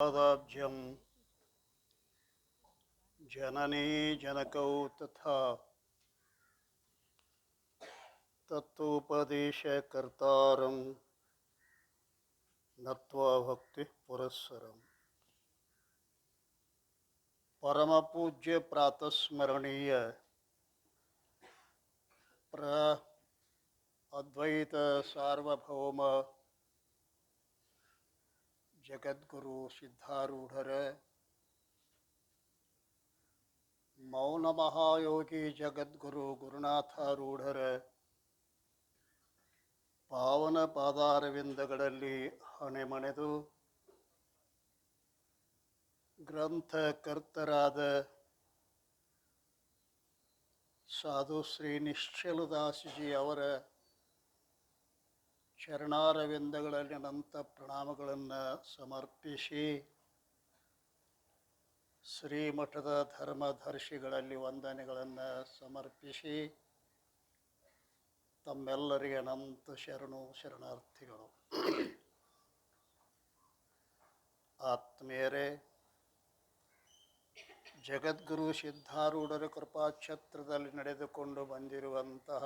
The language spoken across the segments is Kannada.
पादाब्जं जननी जनकौ तथा तत्वोपदेशकर्तारं नत्वा भक्तिः पुरस्सरम् परमपूज्य प्रातस्मरणीय अद्वैत सार्वभौम जगद्गुरु सिद्धारूಢರ ಮೌನ ಮಹಾಯೋಗಿ ಜಗದ್ಗುರು ಗುರುನಾಥಾರೂಢರ ಪಾವನ ಪಾದಾರವಿಂದಗಳಲ್ಲಿ ಹಣೆಮಣೆದು ಗ್ರಂಥಕರ್ತರಾದ ಸಾಧು ಶ್ರೀ ನಿಶ್ಚಲದಾಸಜಿ ಅವರ ಚರಣಾರವಿಂದಗಳಲ್ಲಿ ಅನಂತ ಪ್ರಣಾಮಗಳನ್ನು ಸಮರ್ಪಿಸಿ ಶ್ರೀಮಠದ ಧರ್ಮದರ್ಶಿಗಳಲ್ಲಿ ವಂದನೆಗಳನ್ನು ಸಮರ್ಪಿಸಿ ತಮ್ಮೆಲ್ಲರಿಗೆ ಅನಂತ ಶರಣಾರ್ಥಿಗಳು. ಆತ್ಮೀಯರೇ, ಜಗದ್ಗುರು ಸಿದ್ಧಾರೂಢರ ಕೃಪಾಛತ್ರದಲ್ಲಿ ನಡೆದುಕೊಂಡು ಬಂದಿರುವಂತಹ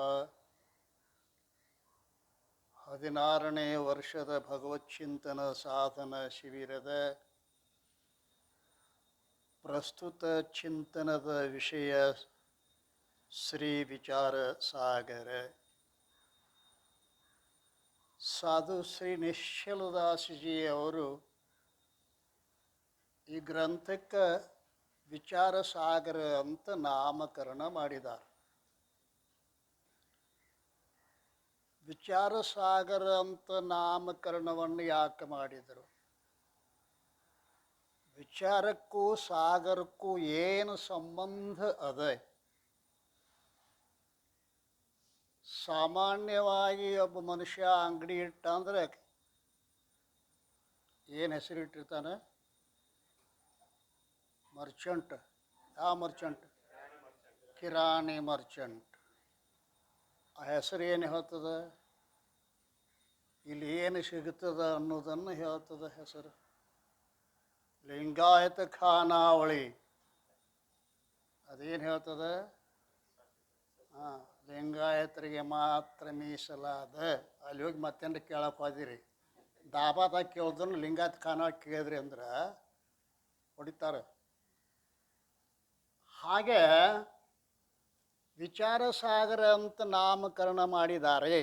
16ನೇ ವರ್ಷದ ಭಗವಚ್ಚಿಂತನ ಸಾಧನ ಶಿಬಿರದ ಪ್ರಸ್ತುತ ಚಿಂತನದ ವಿಷಯ ಶ್ರೀ ವಿಚಾರ ಸಾಗರ. ಸಾಧು ಶ್ರೀ ನಿಶ್ಚಲದಾಸಜಿ ಅವರು ಈ ಗ್ರಂಥಕ್ಕೆ ವಿಚಾರ ಸಾಗರ ಅಂತ ನಾಮಕರಣ ಮಾಡಿದ್ದಾರೆ. ವಿಚಾರ ಸಾಗರ ಅಂತ ನಾಮಕರಣವನ್ನು ಯಾಕೆ ಮಾಡಿದರು? ವಿಚಾರಕ್ಕೂ ಸಾಗರಕ್ಕೂ ಏನು ಸಂಬಂಧ ಅದ? ಸಾಮಾನ್ಯವಾಗಿ ಒಬ್ಬ ಮನುಷ್ಯ ಅಂಗಡಿ ಇಟ್ಟ ಅಂದರೆ ಏನು ಹೆಸರಿಟ್ಟಿರ್ತಾನೆ? ಮರ್ಚೆಂಟ್. ಯಾವ ಮರ್ಚೆಂಟ್? ಕಿರಾಣಿ ಮರ್ಚೆಂಟ್. ಆ ಹೆಸರು ಏನು ಹೇಳ್ತದ? ಇಲ್ಲಿ ಏನು ಸಿಗುತ್ತದ ಅನ್ನೋದನ್ನು ಹೇಳ್ತದ ಹೆಸರು. ಲಿಂಗಾಯತ ಖಾನಾವಳಿ ಅದೇನು ಹೇಳ್ತದ? ಲಿಂಗಾಯತರಿಗೆ ಮಾತ್ರ ಮೀಸಲಾದ. ಅಲ್ಲಿ ಹೋಗಿ ಮತ್ತೇನು ಕೇಳಕ್ಕೆ ಹೋದಿರಿ, ದಾಬಾದಾಗ ಕೇಳಿದ್ರು ಲಿಂಗಾಯತ ಖಾನಾವಳಿ ಕೇಳಿದ್ರಿ ಅಂದ್ರೆ ಹೊಡಿತಾರೆ. ಹಾಗೆ ವಿಚಾರ ಸಾಗರ ಅಂತ ನಾಮಕರಣ ಮಾಡಿದ್ದಾರೆ.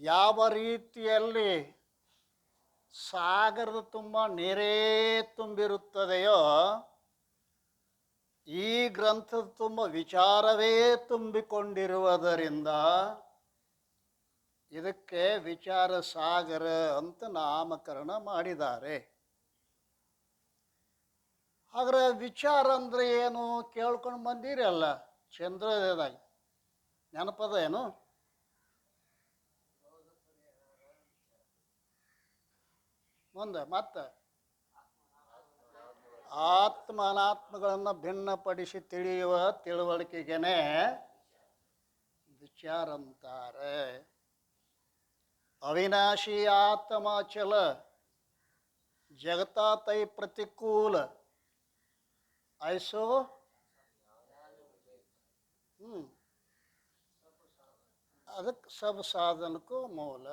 ಯಾವ ರೀತಿಯಲ್ಲಿ ಸಾಗರದ ತುಂಬ ನೀರೇ ತುಂಬಿರುತ್ತದೆಯೋ ಈ ಗ್ರಂಥದ ತುಂಬ ವಿಚಾರವೇ ತುಂಬಿಕೊಂಡಿರುವುದರಿಂದ ಇದಕ್ಕೆ ವಿಚಾರ ಸಾಗರ ಅಂತ ನಾಮಕರಣ ಮಾಡಿದ್ದಾರೆ. ಹಾಗಾದ್ರೆ ವಿಚಾರ ಅಂದರೆ ಏನು ಕೇಳ್ಕೊಂಡು ಬಂದಿರಲ್ಲ ಚಂದ್ರೋದಯದಾಗ. ನೆನಪದ ಏನು? ಮುಂದೆ ಮತ್ತೆ ಆತ್ಮ ಅನಾತ್ಮಗಳನ್ನು ಭಿನ್ನಪಡಿಸಿ ತಿಳಿಯುವ ತಿಳುವಳಿಕೆಗೇನೆ ವಿಚಾರ ಅಂತಾರೆ. ಅವಿನಾಶಿ ಆತ್ಮಾಚಲ ಜಗತಾತೈ ಪ್ರತಿಕೂಲ ಐಸೋ ಅದಕ್ಕೆ ಸಬ್ ಸಾಧನಕ್ಕೂ ಮೂಲ.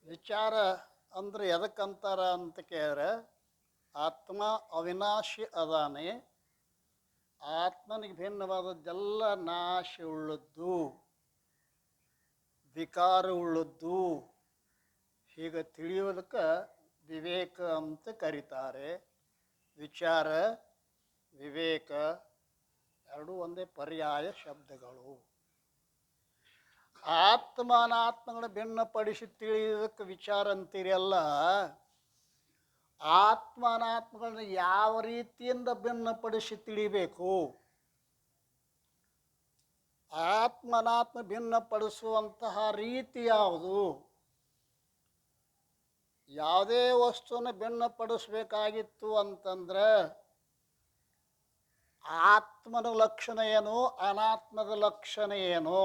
ವಿಚಾರ ಅಂದರೆ ಎದಕ್ಕಂತಾರ ಅಂತ ಕೇಳಿದ್ರೆ, ಆತ್ಮ ಅವಿನಾಶಿ ಅದಾನೆ, ಆತ್ಮನಿಗೆ ಭಿನ್ನವಾದದ್ದೆಲ್ಲ ನಾಶ ಉಳ್ಳದ್ದು, ವಿಕಾರ ಉಳ್ಳದ್ದು, ಹೀಗೆ ತಿಳಿಯೋದಕ್ಕೆ ವಿವೇಕ ಅಂತ ಕರೀತಾರೆ. ವಿಚಾರ ವಿವೇಕ ಎರಡೂ ಒಂದೇ ಪರ್ಯಾಯ ಶಬ್ದಗಳು. ಆತ್ಮ ಅನಾತ್ಮಗಳನ್ನ ಭಿನ್ನಪಡಿಸಿ ತಿಳಿಯೋದಕ್ಕೆ ವಿಚಾರ ಅಂತೀರಲ್ಲ, ಆತ್ಮ ಅನಾತ್ಮಗಳನ್ನ ಯಾವ ರೀತಿಯಿಂದ ಭಿನ್ನಪಡಿಸಿ ತಿಳಿಬೇಕು? ಆತ್ಮ ಅನಾತ್ಮ ಭಿನ್ನಪಡಿಸುವಂತಹ ರೀತಿ ಯಾವುದು? ಯಾವುದೇ ವಸ್ತುವನ್ನು ಭಿನ್ನಪಡಿಸ್ಬೇಕಾಗಿತ್ತು ಅಂತಂದ್ರೆ ಆತ್ಮನ ಲಕ್ಷಣ ಏನು, ಅನಾತ್ಮದ ಲಕ್ಷಣ ಏನು,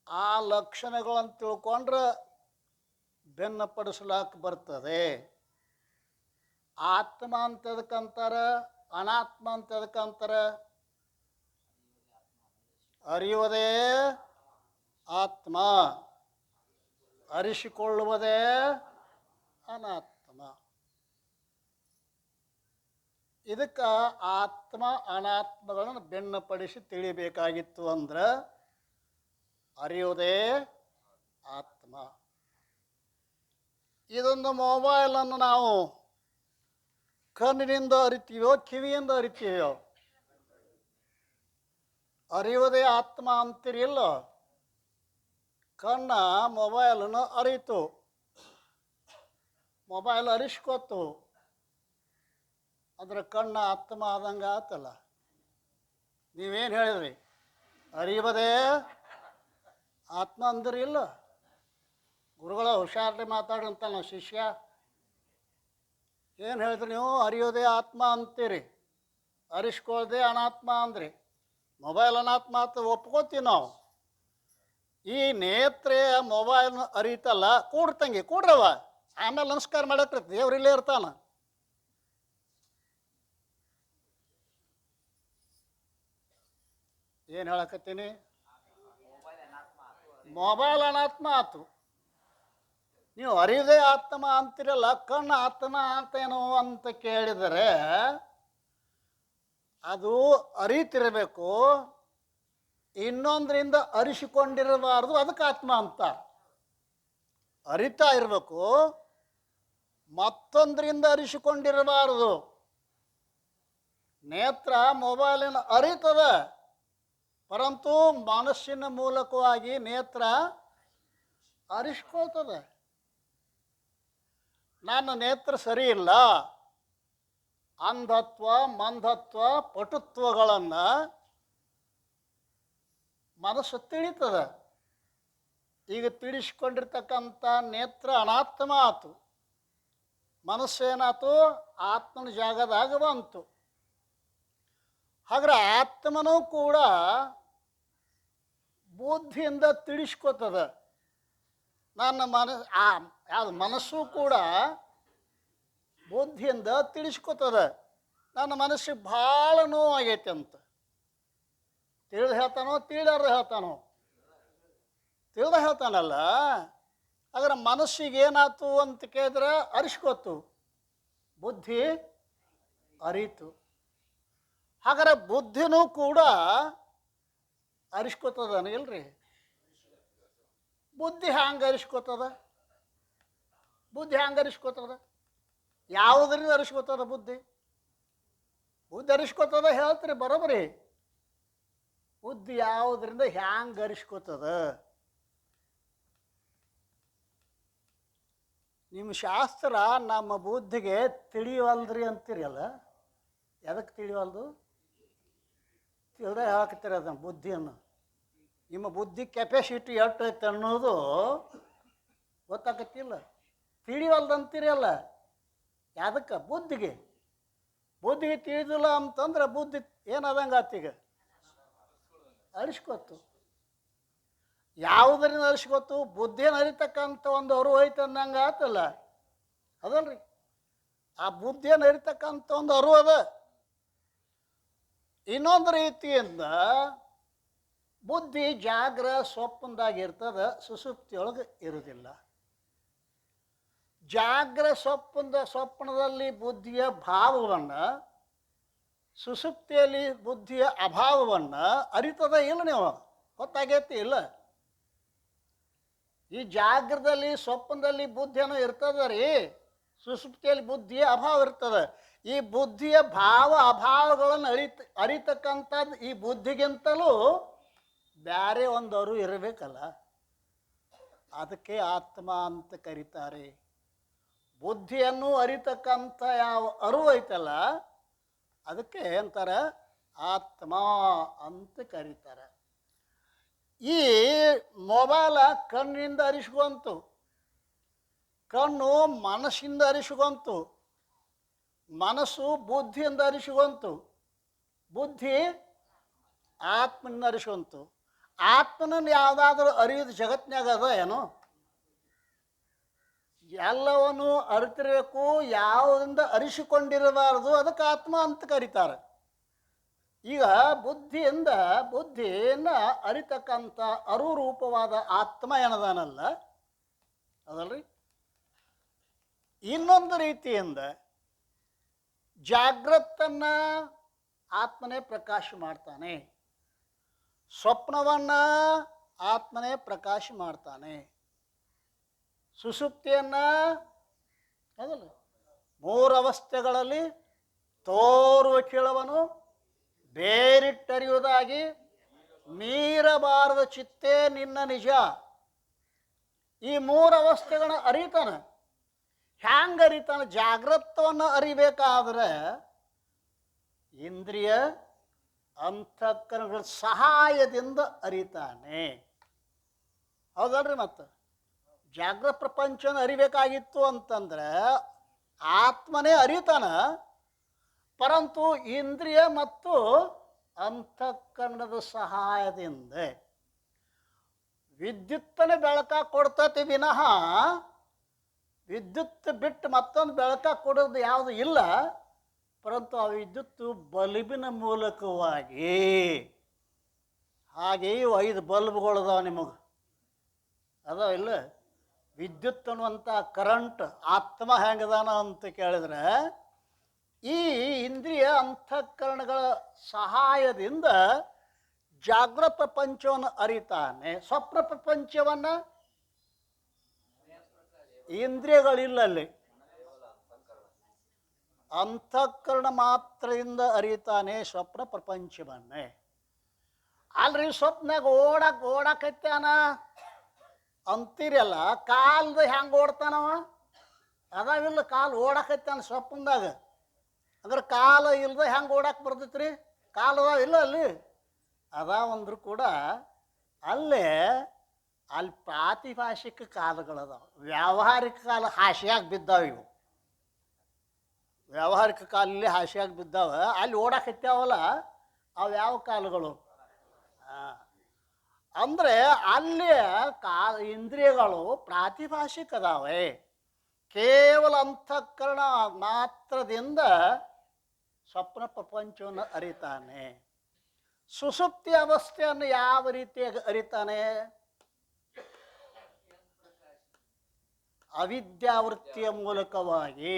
ಆ ಲಕ್ಷಣಗಳನ್ನು ತಿಳ್ಕೊಂಡ್ರೆ ಭಿನ್ನಪಡಿಸಲಾಕ ಬರ್ತದೆ. ಆತ್ಮ ಅಂತ ಎದಕ್ಕಂತಾರ, ಅನಾತ್ಮ ಅಂತ ಎದಕ್ಕಂತಾರ? ಅರಿಯುವುದೇ ಆತ್ಮ, ಅರಿಸಿಕೊಳ್ಳುವುದೇ ಅನಾತ್ಮ. ಇದಕ್ಕೆ ಆತ್ಮ ಅನಾತ್ಮಗಳನ್ನು ಭಿನ್ನಪಡಿಸಿ ತಿಳಿಬೇಕಾಗಿತ್ತು ಅಂದ್ರೆ ಅರಿಯುವುದೇ ಆತ್ಮ. ಇದೊಂದು ಮೊಬೈಲನ್ನು ನಾವು ಕಣ್ಣಿನಿಂದ ಅರಿತೀವೋ ಕಿವಿಯಿಂದ ಅರಿತೀವೋ? ಅರಿಯುವುದೇ ಆತ್ಮ ಅಂತೀರಿಲ್ಲ. ಕಣ್ಣ ಮೊಬೈಲನ್ನು ಅರಿತು, ಮೊಬೈಲ್ ಅರಿಸ್ಕೊತು, ಅದರ ಕಣ್ಣ ಆತ್ಮ ಆದಂಗೆ ಆತಲ್ಲ. ನೀವೇನು ಹೇಳಿದ್ರಿ? ಅರಿಯುವುದೇ ಆತ್ಮ ಅಂದ್ರಿ ಇಲ್ಲ. ಗುರುಗಳ ಹುಷಾರಲಿ ಮಾತಾಡಂತ ನಾವು ಶಿಷ್ಯ ಏನು ಹೇಳಿದ್ರಿ ನೀವು? ಅರಿಯೋದೇ ಆತ್ಮ ಅಂತೀರಿ, ಅರಿಸ್ಕೊಳ್ಳೋದೇ ಅನಾತ್ಮ ಅಂದ್ರಿ. ಮೊಬೈಲ್ ಅನಾತ್ಮ ಅಂತ ಒಪ್ಕೋತೀವಿ ನಾವು. ಈ ನೇತ್ರೆ ಮೊಬೈಲ್ನ ಅರಿತಲ್ಲ. ಕೂಡ್ತಂಗಿ ಕೂಡ್ರವ, ಆಮೇಲೆ ನಮಸ್ಕಾರ ಮಾಡಕ್ಕೆ ದೇವ್ರಿಲ್ಲೇ ಇರ್ತಾನ. ಏನು ಹೇಳಕತ್ತೀನಿ? ಮೊಬೈಲ್ ಅನಾತ್ಮ ಆತು. ನೀವು ಅರಿದೇ ಆತ್ಮ ಅಂತಿರಲ್ಲ, ಕಣ್ಣು ಆತ್ಮ ಅಂತೇನೋ ಅಂತ ಕೇಳಿದರೆ ಅದು ಅರಿತಿರಬೇಕು, ಇನ್ನೊಂದರಿಂದ ಅರಿಸಿಕೊಂಡಿರಬಾರ್ದು. ಅದಕ್ಕೆ ಆತ್ಮ ಅಂತ. ಅರಿತಾ ಇರಬೇಕು, ಮತ್ತೊಂದರಿಂದ ಅರಿಸಿಕೊಂಡಿರಬಾರ್ದು. ನೇತ್ರ ಮೊಬೈಲಿನ ಅರಿತದ, ಪರಂತು ಮನಸ್ಸಿನ ಮೂಲಕವಾಗಿ ನೇತ್ರ ಅರಿಸ್ಕೊಳ್ತದೆ. ನನ್ನ ನೇತ್ರ ಸರಿ ಇಲ್ಲ, ಅಂಧತ್ವ ಮಂಧತ್ವ ಪಟುತ್ವಗಳನ್ನು ಮನಸ್ಸು ತಿಳಿತದೆ. ಈಗ ತಿಳಿಸ್ಕೊಂಡಿರ್ತಕ್ಕಂಥ ನೇತ್ರ ಅನಾತ್ಮ ಆತು, ಮನಸ್ಸೇನಾತು ಆತ್ಮನ ಜಾಗದಾಗ ಬಂತು. ಹಾಗಾದ್ರೆ ಆತ್ಮನೂ ಕೂಡ ಬುದ್ಧಿಯಿಂದ ತಿಳಿಸ್ಕೊತದ. ನನ್ನ ಯಾವುದು ಮನಸ್ಸು ಕೂಡ ಬುದ್ಧಿಯಿಂದ ತಿಳಿಸ್ಕೊತದ. ನನ್ನ ಮನಸ್ಸಿಗೆ ಭಾಳ ನೋವಾಗೈತೆ ಅಂತ ತಿಳಿದು ಹೇಳ್ತಾನೋ ತಿಳಿದಾರ ಹೇಳ್ತಾನೋ? ತಿಳಿದ ಹೇಳ್ತಾನಲ್ಲ. ಹಾಗಾದ್ರೆ ಮನಸ್ಸಿಗೆ ಏನಾಯ್ತು ಅಂತ ಕೇಳಿದ್ರೆ ಅರಿಸ್ಕೊತು, ಬುದ್ಧಿ ಅರಿತು. ಹಾಗಾದ್ರೆ ಬುದ್ಧಿನೂ ಕೂಡ ಅರಿಸ್ಕೊತದನ ಇಲ್ರಿ? ಬುದ್ಧಿ ಹ್ಯಾಂಗೆ ಅರಿಸ್ಕೊತದ? ಬುದ್ಧಿ ಹ್ಯಾಂಗೆ ಅರಿಸ್ಕೊತದ? ಯಾವುದರಿಂದ ಅರಿಸ್ಕೊತದ ಬುದ್ಧಿ? ಬುದ್ಧಿ ಅರಿಸ್ಕೊತದ ಹೇಳ್ತೀರಿ ಬರೋಬರಿ. ಬುದ್ಧಿ ಯಾವುದರಿಂದ ಹ್ಯಾಂಗೆ ಅರಿಸ್ಕೊತದ? ನಿಮ್ಮ ಶಾಸ್ತ್ರ ನಮ್ಮ ಬುದ್ಧಿಗೆ ತಿಳಿಯವಲ್ದ್ರಿ ಅಂತೀರಲ್ಲ, ಎದಕ್ಕೆ ತಿಳಿವಲ್ದು? ತಿಳಿದ ಹಾಕ್ತೀರ ಅದನ್ನು ಬುದ್ಧಿಯನ್ನು. ನಿಮ್ಮ ಬುದ್ಧಿ ಕೆಪಾಸಿಟಿ ಎಷ್ಟು ಐತೆ ಅನ್ನೋದು ಗೊತ್ತಾಗತ್ತಿಲ್ಲ. ತಿಳಿವಲ್ದಂತೀರಲ್ಲ, ಯಾವುದಕ್ಕೆ? ಬುದ್ಧಿಗೆ. ಬುದ್ಧಿಗೆ ತಿಳಿದಿಲ್ಲ ಅಂತಂದ್ರೆ ಬುದ್ಧಿ ಏನದಂಗೆ ಆತೀಗ? ಅರಿಸ್ಕೊತು. ಯಾವುದರಿಂದ ಅರಿಸ್ಕೊತು? ಬುದ್ಧಿಯನ್ನು ಅರಿತಕ್ಕಂಥ ಒಂದು ಅರಿವು ಐತೆ ಅಂದಂಗೆ ಆತಲ್ಲ, ಅದಲ್ರಿ? ಆ ಬುದ್ಧಿಯನ್ನು ಅರಿತಕ್ಕಂಥ ಒಂದು ಅರಿವು ಅದ. ಇನ್ನೊಂದು ರೀತಿಯಿಂದ ಬುದ್ಧಿ ಜಾಗ್ರ ಸ್ವಪ್ನದಾಗಿರ್ತದೆ, ಸುಸುಪ್ತಿಯೊಳಗೆ ಇರುವುದಿಲ್ಲ. ಜಾಗ್ರ ಸ್ವಪ್ನದಲ್ಲಿ ಬುದ್ಧಿಯ ಭಾವವನ್ನು, ಸುಸುಪ್ತಿಯಲ್ಲಿ ಬುದ್ಧಿಯ ಅಭಾವವನ್ನು ಅರಿತದ ಇಲ್ಲ ನೀವು? ಗೊತ್ತಾಗೈತಿ ಇಲ್ಲ? ಈ ಜಾಗ್ರದಲ್ಲಿ ಸ್ವಪ್ನದಲ್ಲಿ ಬುದ್ಧಿಯನ್ನು ಇರ್ತದ ರೀ, ಸುಸುಪ್ತಿಯಲ್ಲಿ ಬುದ್ಧಿಯ ಅಭಾವ ಇರ್ತದೆ. ಈ ಬುದ್ಧಿಯ ಭಾವ ಅಭಾವಗಳನ್ನು ಅರಿತಕ್ಕಂಥದ್ದು ಈ ಬುದ್ಧಿಗಿಂತಲೂ ಬೇರೆ ಒಂದು ಅರಿವು ಇರಬೇಕಲ್ಲ. ಅದಕ್ಕೆ ಆತ್ಮ ಅಂತ ಕರೀತಾರೆ. ಬುದ್ಧಿಯನ್ನು ಅರಿತಕ್ಕಂಥ ಯಾವ ಅರಿವು ಐತಲ್ಲ ಅದಕ್ಕೆ ಅಂತಾರೆ ಆತ್ಮ ಅಂತ ಕರೀತಾರೆ. ಈ ಮೊಬೈಲ ಕಣ್ಣಿನಿಂದ ಅರಿಸ್ಕೊಂತು, ಕಣ್ಣು ಮನಸ್ಸಿಂದ ಅರಿಸ್ಕೊಂತು, ಮನಸ್ಸು ಬುದ್ಧಿಯಿಂದ ಅರಿಸ್ಕೊಂತು, ಬುದ್ಧಿ ಆತ್ಮನಿಂದ ಅರಿಸ್ಕೊಂತು. ಆತ್ಮನನ್ನು ಯಾವುದಾದ್ರೂ ಅರಿಯೋದು ಜಗತ್ತಿನಾಗ ಅದ ಏನೋ? ಎಲ್ಲವನ್ನು ಅರಿತಿರಬೇಕು, ಯಾವುದರಿಂದ ಅರಿಸಿಕೊಂಡಿರಬಾರದು, ಅದಕ್ಕೆ ಆತ್ಮ ಅಂತ ಕರೀತಾರೆ. ಈಗ ಬುದ್ಧಿಯನ್ನು ಅರಿತಕ್ಕಂಥ ಅರುರೂಪವಾದ ಆತ್ಮ ಏನದಾನಲ್ಲ ಅದಲ್ರಿ. ಇನ್ನೊಂದು ರೀತಿಯಿಂದ ಜಾಗ್ರತನ್ನು ಆತ್ಮನೇ ಪ್ರಕಾಶ ಮಾಡ್ತಾನೆ, ಸ್ವಪ್ನವನ್ನು ಆತ್ಮನೇ ಪ್ರಕಾಶ ಮಾಡ್ತಾನೆ, ಸುಷುಪ್ತಿಯನ್ನು ಅದಲ್ಲ ಮೂರು ಅವಸ್ಥೆಗಳಲ್ಲಿ ತೋರುವ ಕೀಳವನು ಬೇರಿಟ್ಟರಿಯುವುದಾಗಿ ಮೀರಬಾರದ ಚಿತ್ತೇ ನಿನ್ನ ನಿಜ. ಈ ಮೂರು ಅವಸ್ಥೆಗಳನ್ನ ಅರಿತಾನೆ. ಹ್ಯಾಂಗೆ ಅರಿತಾನೆ? ಜಾಗ್ರತವನ್ನು ಅರಿಬೇಕಾದ್ರೆ ಇಂದ್ರಿಯ ಅಂತಃಕರಣಗಳ ಸಹಾಯದಿಂದ ಅರಿತಾನೆ. ಹೌದಲ್ರಿ? ಮತ್ತು ಜಾಗೃತ ಪ್ರಪಂಚನ ಅರಿಬೇಕಾಗಿತ್ತು ಅಂತಂದ್ರೆ ಆತ್ಮನೇ ಅರಿತಾನ, ಪರಂತು ಇಂದ್ರಿಯ ಮತ್ತು ಅಂತಃಕರಣದ ಸಹಾಯದಿಂದ. ವಿದ್ಯುತ್ತನೇ ಬೆಳಕ ಕೊಡ್ತತಿ ವಿನಃ ವಿದ್ಯುತ್ ಬಿಟ್ಟು ಮತ್ತೊಂದು ಬೆಳಕ ಕೊಡೋದು ಯಾವುದು ಇಲ್ಲ. ಪರಂತು ಆ ವಿದ್ಯುತ್ತು ಬಲ್ಬಿನ ಮೂಲಕವಾಗಿ, ಹಾಗೆ 5 ಬಲ್ಬ್ಗಳದಾವ ನಿಮಗೆ ಅದಾವ ಇಲ್ಲ? ವಿದ್ಯುತ್ ಅನ್ನುವಂಥ ಕರೆಂಟ್ ಆತ್ಮ ಹೆಂಗದಾನ ಅಂತ ಕೇಳಿದ್ರೆ ಈ ಇಂದ್ರಿಯ ಅಂತಃಕರಣಗಳ ಸಹಾಯದಿಂದ ಜಾಗೃತ ಪ್ರಪಂಚವನ್ನು ಅರಿತಾನೆ. ಸ್ವಪ್ನ ಪ್ರಪಂಚವನ್ನು ಇಂದ್ರಿಯಗಳಿಲ್ಲ, ಅಲ್ಲಿ ಅಂತಃಕರಣ ಮಾತ್ರದಿಂದ ಅರಿತಾನೆ ಸ್ವಪ್ನ ಪ್ರಪಂಚವನ್ನೇ. ಅಲ್ರಿ ಸ್ವಪ್ನಾಗ ಓಡಾಕೈತಾನ ಅಂತೀರಲ್ಲ, ಕಾಲ್ದು ಹೆಂಗೆ ಓಡ್ತಾನವ? ಅದಾವಿಲ್ಲ, ಕಾಲು ಓಡಾಕೈತಾನ ಸ್ವಪ್ನದಾಗ. ಅಂದ್ರೆ ಕಾಲು ಇಲ್ದ ಹೆಂಗೆ ಓಡಾಕ್ ಬರ್ತೈತ್ರಿ? ಕಾಲು ಅದಾವ ಇಲ್ಲ ಅಲ್ಲಿ? ಅದಾವಂದ್ರೂ ಕೂಡ ಅಲ್ಲಿ ಪ್ರಾತಿಭಾಷಿಕ ಕಾಲಗಳದಾವ, ವ್ಯಾವಹಾರಿಕ ಕಾಲ ಹಾಸಿಯಾಗಿ ಬಿದ್ದಾವ. ಇವು ವ್ಯಾವಹಾರಿಕ ಕಾಲಲ್ಲಿ ಹಾಸಿಯಾಗಿ ಬಿದ್ದಾವ, ಅಲ್ಲಿ ಓಡಾಕತ್ಯಾವಲ್ಲ ಅವು ಯಾವ ಕಾಲಗಳು? ಅಂದರೆ ಅಲ್ಲಿ ಇಂದ್ರಿಯಗಳು ಪ್ರಾತಿಭಾಷಿಕ ಅದಾವೆ. ಕೇವಲ ಅಂತಃಕರಣ ಮಾತ್ರದಿಂದ ಸ್ವಪ್ನ ಪ್ರಪಂಚವನ್ನು ಅರಿತಾನೆ. ಸುಷುಪ್ತಿ ಅವಸ್ಥೆಯನ್ನು ಯಾವ ರೀತಿಯಾಗಿ ಅರಿತಾನೆ? ಅವಿದ್ಯಾವೃತ್ತಿಯ ಮೂಲಕವಾಗಿ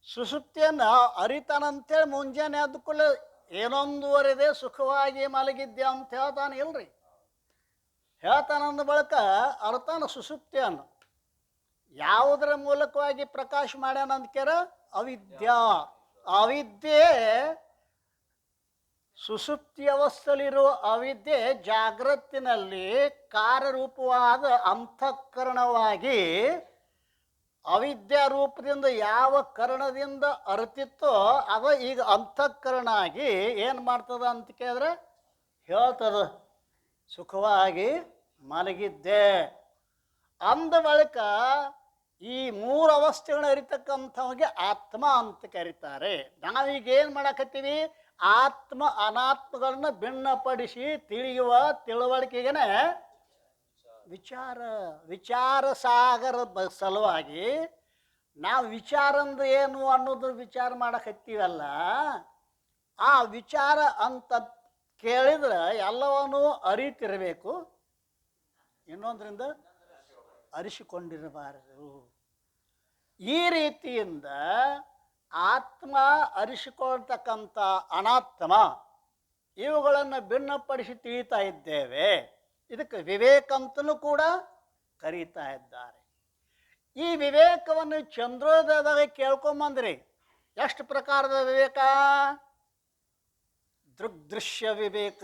ಸುಷುಪ್ತಿಯನ್ನು ಅರಿತಾನಂತೇಳಿ ಮುಂಜಾನೆ ಎದ್ದ ಕೂಡಲೇ ಏನೊಂದುವರೆದೆ ಸುಖವಾಗಿ ಮಲಗಿದ್ದೆ ಅಂತ ಹೇಳ್ತಾನೆ ಇಲ್ರಿ. ಹೇಳ್ತಾನಂದ ಬಳಿಕ ಅರ್ಥಾನ ಸುಷುಪ್ತಿಯನ್ನು ಯಾವುದರ ಮೂಲಕವಾಗಿ ಪ್ರಕಾಶ ಮಾಡ್ಯಾನ ಅಂದ್ಕ್ಯಾರ? ಅವಿದ್ಯೆ ಸುಷುಪ್ತಿ ಅವಸ್ಥೆಯಲ್ಲಿರುವ ಅವಿದ್ಯೆ ಜಾಗೃತಿನಲ್ಲಿ ಕಾರ್ಯರೂಪವಾದ ಅಂತಃಕರಣವಾಗಿ ಅವಿದ್ಯಾ ರೂಪದಿಂದ ಯಾವ ಕರ್ಣದಿಂದ ಅರಿತಿತ್ತೋ ಅದು ಈಗ ಅಂತಃಕರಣ ಆಗಿ ಏನು ಮಾಡ್ತದ ಅಂತ ಕೇಳಿದ್ರೆ ಹೇಳ್ತದ, ಸುಖವಾಗಿ ಮಲಗಿದ್ದೆ ಅಂದ ಬಳಿಕ ಈ 3 ಅವಸ್ಥೆಗಳನ್ನ ಅರಿತಕ್ಕಂಥವಿಗೆ ಆತ್ಮ ಅಂತ ಕರೀತಾರೆ. ನಾವೀಗೇನು ಮಾಡಕತ್ತೀವಿ? ಆತ್ಮ ಅನಾತ್ಮಗಳನ್ನ ಭಿನ್ನಪಡಿಸಿ ತಿಳಿಯುವ ತಿಳುವಳಿಕೆಗೇನೆ ವಿಚಾರ ಸಾಗರ ಸಲುವಾಗಿ ನಾವು ವಿಚಾರ ಅಂದ್ರೆ ಏನು ಅನ್ನೋದು ವಿಚಾರ ಮಾಡಕತ್ತೀವಲ್ಲ, ಆ ವಿಚಾರ ಅಂತ ಕೇಳಿದ್ರೆ ಎಲ್ಲವನ್ನೂ ಅರಿತಿರಬೇಕು, ಇನ್ನೊಂದರಿಂದ ಅರಿಸಿಕೊಂಡಿರಬಾರದು. ಈ ರೀತಿಯಿಂದ ಆತ್ಮ ಅರಿಸಿಕೊಳ್ತಕ್ಕಂಥ ಅನಾತ್ಮ ಇವುಗಳನ್ನು ಭಿನ್ನಪಡಿಸಿ ತಿಳಿತಾ ಇದ್ದೇವೆ. ಇದಕ್ಕೆ ವಿವೇಕ ಅಂತಲೂ ಕೂಡ ಕರೀತಾ ಇದ್ದಾರೆ. ಈ ವಿವೇಕವನ್ನು ಚಂದ್ರೋದಯದಾಗ ಕೇಳ್ಕೊಂಬಂದ್ರಿ. ಎಷ್ಟು ಪ್ರಕಾರದ ವಿವೇಕ? ದೃಗ್ದೃಶ್ಯ ವಿವೇಕ,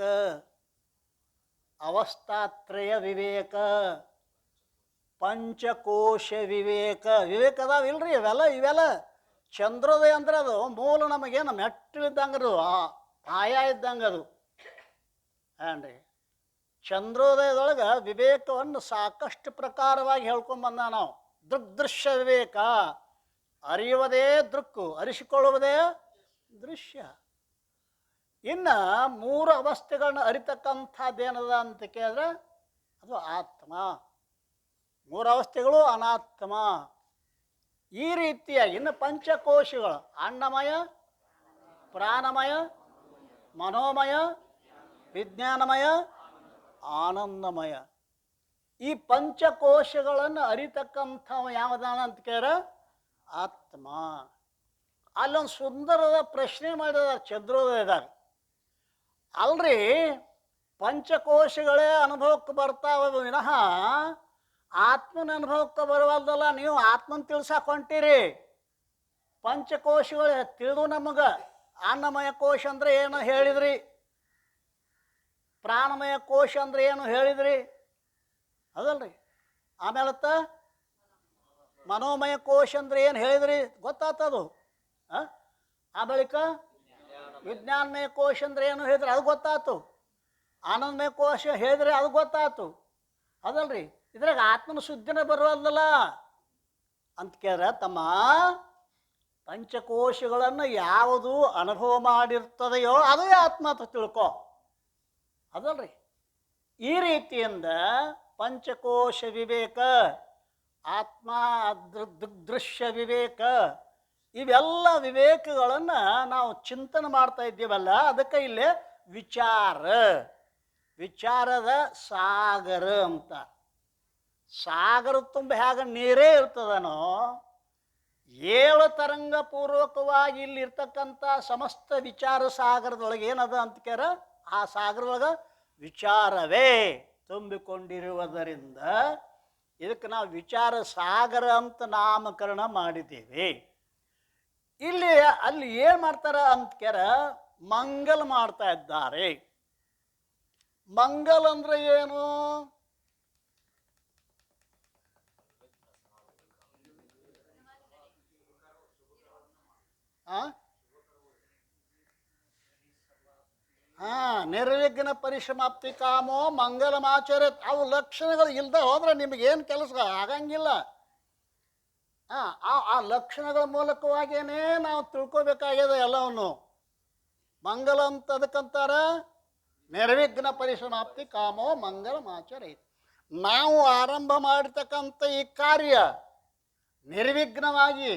ಅವಸ್ಥಾತ್ರಯ ವಿವೇಕ, ಪಂಚಕೋಶ ವಿವೇಕ. ವಿವೇಕ ಅದಾವಿಲ್ರಿ ಇವೆಲ್ಲ ಚಂದ್ರೋದಯ ಅಂದ್ರೆ ಅದು ಮೂಲ ನಮಗೇನು ಮೆಟ್ಟಿಲಿದ್ದಂಗೆ, ಅದು ಪಾಯ ಇದ್ದಂಗೆ ಅದು. ಏನ್ರಿ, ಚಂದ್ರೋದಯದೊಳಗೆ ವಿವೇಕವನ್ನು ಸಾಕಷ್ಟು ಪ್ರಕಾರವಾಗಿ ಹೇಳ್ಕೊಂಬಂದ ನಾವು. ದೃಗ್ದೃಶ್ಯ ವಿವೇಕ, ಅರಿಯುವುದೇ ದೃಕ್ಕು, ಅರಿಸಿಕೊಳ್ಳುವುದೇ ದೃಶ್ಯ. ಇನ್ನು 3 ಅವಸ್ಥೆಗಳನ್ನ ಅರಿತಕ್ಕಂಥದ್ದೇನದ ಅಂತ ಕೇಳಿದ್ರೆ ಅದು ಆತ್ಮ. ಮೂರು ಅವಸ್ಥೆಗಳು ಅನಾತ್ಮ. ಈ ರೀತಿಯಾಗಿ ಇನ್ನು ಪಂಚಕೋಶಗಳು ಅನ್ನಮಯ, ಪ್ರಾಣಮಯ, ಮನೋಮಯ, ವಿಜ್ಞಾನಮಯ, ಆನಂದಮಯ. ಈ ಪಂಚಕೋಶಗಳನ್ನು ಅರಿತಕ್ಕಂಥವ ಯಾವುದಾನ ಅಂತ ಕೇಳ ಆತ್ಮ. ಅಲ್ಲೊಂದು ಸುಂದರದ ಪ್ರಶ್ನೆ ಮಾಡಿದಾರೆ ಚಂದ್ರೋದಯದಾಗ. ಅಲ್ರಿ, ಪಂಚಕೋಶಗಳೇ ಅನುಭವಕ್ಕೆ ಬರ್ತಾವ ವಿನಃ ಆತ್ಮನ ಅನುಭವಕ್ಕೆ ಬರವಲ್ದಲ್ಲ. ನೀವು ಆತ್ಮನ ತಿಳ್ಸಾಕ್ ಹೊಂಟಿರಿ. ಪಂಚಕೋಶಗಳು ತಿಳಿದು ನಮಗೆ. ಅನ್ನಮಯ ಕೋಶ ಅಂದ್ರೆ ಏನು ಹೇಳಿದ್ರಿ, ಪ್ರಾಣಮಯ ಕೋಶ ಅಂದ್ರೆ ಏನು ಹೇಳಿದ್ರಿ, ಅದಲ್ರಿ. ಆಮೇಲತ್ತ ಮನೋಮಯ ಕೋಶ ಅಂದ್ರೆ ಏನು ಹೇಳಿದ್ರಿ, ಗೊತ್ತಾಗ್ತದು. ಆ ಬಳಿಕ ವಿಜ್ಞಾನಮಯ ಕೋಶ ಅಂದ್ರೆ ಏನು ಹೇಳಿದ್ರಿ, ಅದು ಗೊತ್ತಾಯ್ತು. ಆನಂದಮಯ ಕೋಶ ಹೇಳಿದ್ರೆ ಅದು ಗೊತ್ತಾಯ್ತು, ಅದಲ್ರಿ. ಇದ್ರಾಗ ಆತ್ಮನ ಸುದ್ದಿನ ಬರುವಲ್ಲ ಅಂತ ಕೇಳಿದ್ರೆ, ತಮ್ಮ ಪಂಚಕೋಶಗಳನ್ನು ಯಾವುದು ಅನುಭವ ಮಾಡಿರ್ತದೆಯೋ ಅದೇ ಆತ್ಮ ಅಂತ ತಿಳ್ಕೊ, ಅದಲ್ರಿ. ಈ ರೀತಿಯಿಂದ ಪಂಚಕೋಶ ವಿವೇಕ, ಆತ್ಮ ದೃಶ್ಯ ವಿವೇಕ, ಇವೆಲ್ಲ ವಿವೇಕಗಳನ್ನು ನಾವು ಚಿಂತನೆ ಮಾಡ್ತಾ ಇದ್ದೀವಲ್ಲ, ಅದಕ್ಕೆ ಇಲ್ಲೇ ವಿಚಾರದ ಸಾಗರ ಅಂತ. ಸಾಗರ ತುಂಬ ಹೇಗೆ ನೀರೇ ಇರ್ತದನೋ, 7 ತರಂಗ ಪೂರ್ವಕವಾಗಿ ಇಲ್ಲಿರ್ತಕ್ಕಂಥ ಸಮಸ್ತ ವಿಚಾರ ಸಾಗರದೊಳಗೆ ಏನದ ಅಂತ ಕೇಳ, ಆ ಸಾಗರದೊಳಗೆ ವಿಚಾರವೇ ತುಂಬಿಕೊಂಡಿರುವುದರಿಂದ ಇದಕ್ಕೆ ನಾವು ವಿಚಾರ ಸಾಗರ ಅಂತ ನಾಮಕರಣ ಮಾಡಿದ್ದೀವಿ. ಅಲ್ಲಿ ಏನು ಮಾಡ್ತಾರ ಅಂತ ಕೇಳ, ಮಂಗಲ್ ಮಾಡ್ತಾ ಇದ್ದಾರೆ. ಮಂಗಲ್ ಅಂದ್ರೆ ಏನು? ನಿರ್ವಿಘ್ನ ಪರಿಸಮಾಪ್ತಿ ಕಾಮೋ ಮಂಗಲಮಾಚರ. ಅವು ಲಕ್ಷಣಗಳು ಇಲ್ಲದೆ ಹೋದ್ರೆ ನಿಮಗೇನು ಕೆಲಸ ಆಗಂಗಿಲ್ಲ. ಆ ಲಕ್ಷಣಗಳ ಮೂಲಕವಾಗಿಯೇ ನಾವು ತಿಳ್ಕೊಬೇಕಾಗ್ಯದ ಎಲ್ಲವನ್ನು. ಮಂಗಲ ಅಂತ ಅದಕ್ಕಂತಾರ ನಿರ್ವಿಘ್ನ ಪರಿಸಮಾಪ್ತಿ ಕಾಮೋ ಮಂಗಲಮಾಚರ. ನಾವು ಆರಂಭ ಮಾಡಿರ್ತಕ್ಕಂಥ ಈ ಕಾರ್ಯ ನಿರ್ವಿಘ್ನವಾಗಿ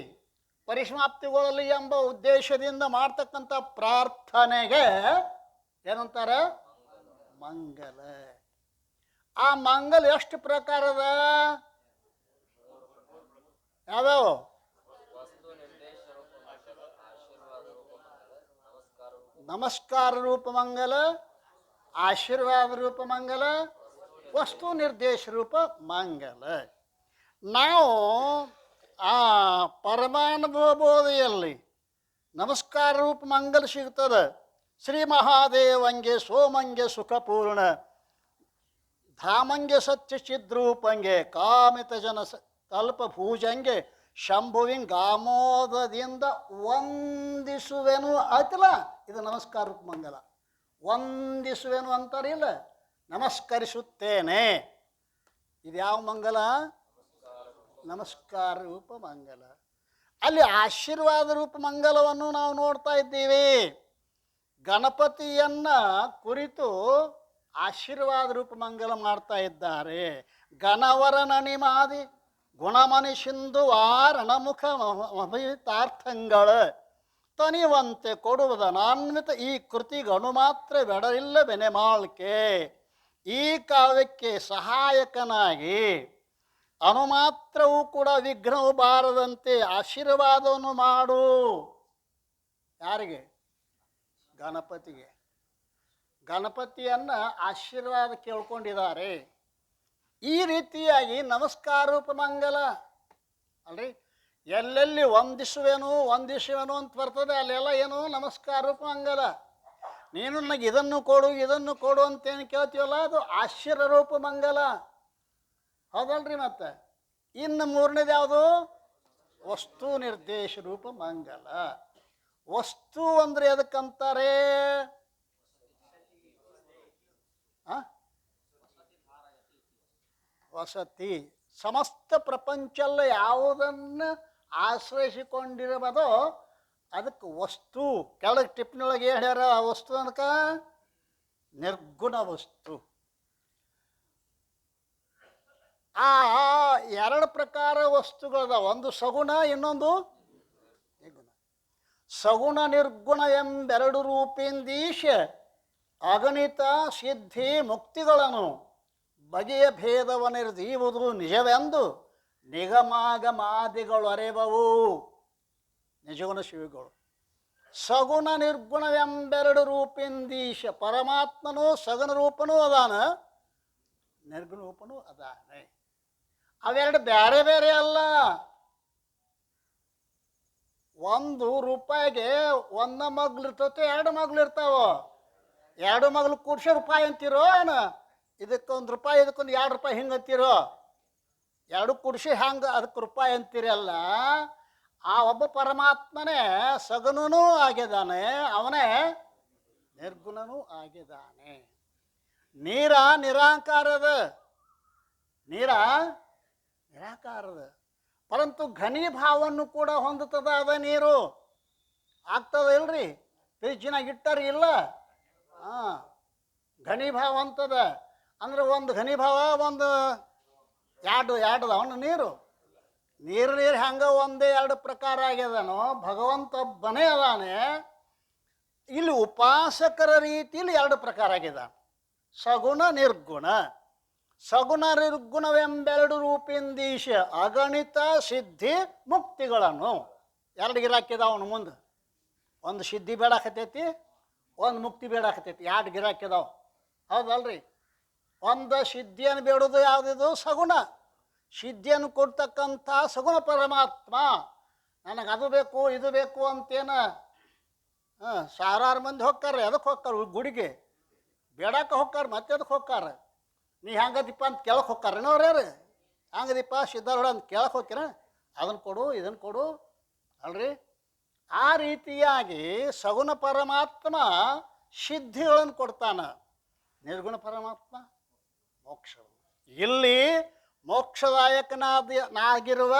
ಪರಿಸಮಾಪ್ತಿಗೊಳ್ಳಲಿ ಎಂಬ ಉದ್ದೇಶದಿಂದ ಮಾಡ್ತಕ್ಕಂಥ ಪ್ರಾರ್ಥನೆಗೆ ಏನಂತಾರ? ಮಂಗಲ. ಆ ಮಂಗಲ ಎಷ್ಟು ಪ್ರಕಾರದ? ಯಾವ್ಯಾವ? ನಮಸ್ಕಾರ ರೂಪ ಮಂಗಲ, ಆಶೀರ್ವಾದ ರೂಪ ಮಂಗಲ, ವಸ್ತು ನಿರ್ದೇಶ ರೂಪ ಮಂಗಲ. ನಾವು ಆ ಪರಮಾನುಭವ ಬೋಧೆಯಲ್ಲಿ ನಮಸ್ಕಾರ ರೂಪ ಮಂಗಲ ಸಿಗ್ತದೆ. ಶ್ರೀ ಮಹಾದೇವಂಗೆ ಸೋಮಂಗೆ ಸುಖಪೂರ್ಣ, ಧಾಮಂಗೆ ಸತ್ಯ ಚಿದ್ರೂಪಂಗೆ, ಕಾಮಿತ ಜನ ಕಲ್ಪ ಭೂಜಂಗೆ, ಶಂಭುವಿಂಗಾಮೋದದಿಂದ ವಂದಿಸುವೆನು ಆಯ್ತಲ್ಲ. ಇದು ನಮಸ್ಕಾರ ರೂಪ ಮಂಗಲ. ವಂದಿಸುವೆನು ಅಂತಾರಿಲ್ಲ, ನಮಸ್ಕರಿಸುತ್ತೇನೆ. ಇದು ಯಾವ ಮಂಗಲ? ನಮಸ್ಕಾರ ರೂಪ ಮಂಗಲ. ಅಲ್ಲಿ ಆಶೀರ್ವಾದ ರೂಪ ಮಂಗಲವನ್ನು ನಾವು ನೋಡ್ತಾ ಇದ್ದೀವಿ. ಗಣಪತಿಯನ್ನ ಕುರಿತು ಆಶೀರ್ವಾದ ರೂಪ ಮಂಗಲ ಮಾಡ್ತಾ ಇದ್ದಾರೆ. ಗಣವರ ನಣಿಮಾದಿ ಗುಣಮನಿ ಸಿಂಧು ವಾರಣಮುಖ ಮಹಿತಾರ್ಥಂಗಳ ತನಿವಂತೆ ಕೊಡುವುದ ನಾನ್ವಿತ ಈ ಕೃತಿಗಣು ಮಾತ್ರ ಬೆಡರಿಲ್ಲ ಬೆನೆಮಾಳ್ಕೆ. ಈ ಕಾವ್ಯಕ್ಕೆ ಸಹಾಯಕನಾಗಿ ಅನುಮಾತ್ರವೂ ಕೂಡ ವಿಘ್ನವು ಬಾರದಂತೆ ಆಶೀರ್ವಾದವನ್ನು ಮಾಡು. ಯಾರಿಗೆ? ಗಣಪತಿಗೆ. ಗಣಪತಿಯನ್ನು ಆಶೀರ್ವಾದ ಕೇಳ್ಕೊಂಡಿದ್ದಾರೆ. ಈ ರೀತಿಯಾಗಿ ನಮಸ್ಕಾರ ರೂಪ ಮಂಗಲ ಅಲ್ರಿ. ಎಲ್ಲೆಲ್ಲಿ ವಂದಿಸುವೆನು ಅಂತ ಬರ್ತದೆ, ಅಲ್ಲೆಲ್ಲ ಏನು ನಮಸ್ಕಾರ ರೂಪ ಮಂಗಲ. ನೀನು ನನಗೆ ಇದನ್ನು ಕೊಡು ಅಂತೇನು ಕೇಳ್ತೀವಲ್ಲ, ಅದು ಆಶ್ಚರ್ಯ ರೂಪ ಮಂಗಲ. ಹೌದಲ್ರಿ? ಮತ್ತೆ ಇನ್ನು ಮೂರನೇದು ಯಾವುದು? ವಸ್ತು ನಿರ್ದೇಶ ರೂಪ ಮಂಗಲ. ವಸ್ತು ಅಂದ್ರೆ ಎದಕ್ಕಂತಾರೆ? ವಸತಿ. ಸಮಸ್ತ ಪ್ರಪಂಚಲ್ಲ ಯಾವುದನ್ನು ಆಶ್ರಯಿಸಿಕೊಂಡಿರಬಹುದೋ ಅದಕ್ಕೆ ವಸ್ತು. ಕೆಳಗೆ ಟಿಪ್ಪಣಿಯೊಳಗೆ ಏನು ಹೇಳ್ಯಾರ? ಆ ವಸ್ತು ಅನ್ಕ ನಿರ್ಗುಣ ವಸ್ತು. ಆ ಎರಡು ಪ್ರಕಾರ ವಸ್ತುಗಳದ, ಒಂದು ಸಗುಣ, ಇನ್ನೊಂದು ನಿರ್ಗುಣ. ಸಗುಣ ನಿರ್ಗುಣ ಎಂಬೆರಡು ರೂಪಿಂದೀಶ ಅಗಣಿತ ಸಿದ್ಧಿ ಮುಕ್ತಿಗಳನ್ನು ಬಗೆಯ ಭೇದವನ್ನಿರ್ದೀವುದು ನಿಜವೆಂದು ನಿಗಮಾಗಮಾದಿಗಳು ಅರೆಬವು. ನಿಜಗುಣ ಶಿವಿಗಳು. ಸಗುಣ ನಿರ್ಗುಣವೆಂಬೆರಡು ರೂಪಿಂದೀಶ, ಪರಮಾತ್ಮನೂ ಸಗುಣ ರೂಪನೂ ಅದಾನ, ನಿರ್ಗುಣ ರೂಪನೂ ಅದಾನೆ. ಅವೆರಡು ಬೇರೆ ಬೇರೆ ಅಲ್ಲ. ಒಂದು ರೂಪಾಯಿಗೆ ಒಂದ ಮಗ್ಲು ಇರ್ತೈತೆ, ಎರಡು ಮಗ್ಲು ಇರ್ತಾವ. ಎರಡು ಮಗ್ಲು ಕೂಡ್ಸಿ ರೂಪಾಯಿ ಅಂತೀರೋ ಏನು? ಇದಕ್ಕೊಂದು ರೂಪಾಯಿ, ಇದಕ್ಕೊಂದು ₹2 ಹಿಂಗೆ ಅಂತೀರೋ? ಎರಡು ಕೂಡಿಸಿ ಹಂಗೆ ಅದಕ್ಕೆ ರೂಪಾಯಿ ಅಂತೀರಲ್ಲ. ಆ ಒಬ್ಬ ಪರಮಾತ್ಮನೇ ಸಗುಣನೂ ಆಗಿದ್ದಾನೆ, ಅವನೇ ನಿರ್ಗುಣನೂ ಆಗಿದ್ದಾನೆ. ನೀರ ನಿರಾಕಾರದ, ನೀರ ನಿರಾಕಾರದ, ಪರಂತು ಘನೀಭಾವವನ್ನು ಕೂಡ ಹೊಂದುತ್ತದ ಅದ ನೀರು. ಆಗ್ತದ ಇಲ್ರಿ? ಫ್ರಿಜ್ನಾಗ ಇಟ್ಟರಿ ಇಲ್ಲ? ಹಾಂ, ಘನೀಭಾವ ಅಂತದ. ಅಂದ್ರೆ ಒಂದು ಘನೀಭಾವ, ಒಂದು ಎರಡು ಅದಾವನು ನೀರು. ನೀರು ಹೆಂಗೆ ಒಂದೇ ಎರಡು ಪ್ರಕಾರ ಆಗ್ಯದನೋ ಭಗವಂತ ಒಬ್ಬನೇ ಅದಾನೆ. ಇಲ್ಲಿ ಉಪಾಸಕರ ರೀತಿಯಲ್ಲಿ ಎರಡು ಪ್ರಕಾರ ಆಗಿದ್ದಾನೆ, ಸಗುಣ ನಿರ್ಗುಣ. ಸಗುಣ ನಿರ್ಗುಣವೆಂಬೆರಡು ರೂಪಿಂದೀಶ ಅಗಣಿತ ಸಿದ್ಧಿ ಮುಕ್ತಿಗಳನ್ನು ಎರಡು ಗಿರಾಕಿದಾವನು ಮುಂದೆ. ಒಂದು ಸಿದ್ಧಿ ಬೇಡಾಕತೈತಿ, ಒಂದು ಮುಕ್ತಿ ಬೇಡಾಕತೈತಿ. ಎರಡು ಗಿರಾಕಿದಾವ, ಹೌದಲ್ರಿ? ಒಂದು ಸಿದ್ಧಿಯನ್ನು ಬೇಡೋದು ಯಾವುದಿದು? ಸಗುಣ. ಸಿದ್ಧಿಯನ್ನು ಕೊಡ್ತಕ್ಕಂಥ ಸಗುಣ ಪರಮಾತ್ಮ. ನನಗೆ ಅದು ಬೇಕು ಇದು ಬೇಕು ಅಂತೇನ ಸಾವಿರಾರು ಮಂದಿ ಹೋಗ್ತಾರೆ. ಅದಕ್ಕೆ ಹೋಗ್ತಾರೆ ಗುಡಿಗೆ, ಬೇಡಕ್ಕೆ ಹೋಗ್ತಾರೆ, ಮತ್ತೆ ಅದಕ್ಕೆ ಹೋಗ್ತಾರೆ. ನೀ ಹೆಂಗದಿಪ್ಪ ಅಂತ ಕೇಳಕ್ಕೆ ಹೋಗ್ತಾರೇನೋ ಅವ್ರ್ಯಾರು? ಹಂಗದಿಪ್ಪ ಸಿದ್ಧಾರೂಢ ಅಂತ ಕೇಳಕ್ಕೆ ಹೋಗ್ತೀರ? ಅದನ್ನು ಕೊಡು ಇದನ್ನು ಕೊಡು ಅಲ್ರಿ. ಆ ರೀತಿಯಾಗಿ ಸಗುಣ ಪರಮಾತ್ಮ ಸಿದ್ಧಿಗಳನ್ನು ಕೊಡ್ತಾನ, ನಿರ್ಗುಣ ಪರಮಾತ್ಮ ಮೋಕ್ಷ. ಇಲ್ಲಿ ಮೋಕ್ಷದಾಯಕನಾಗಿರುವ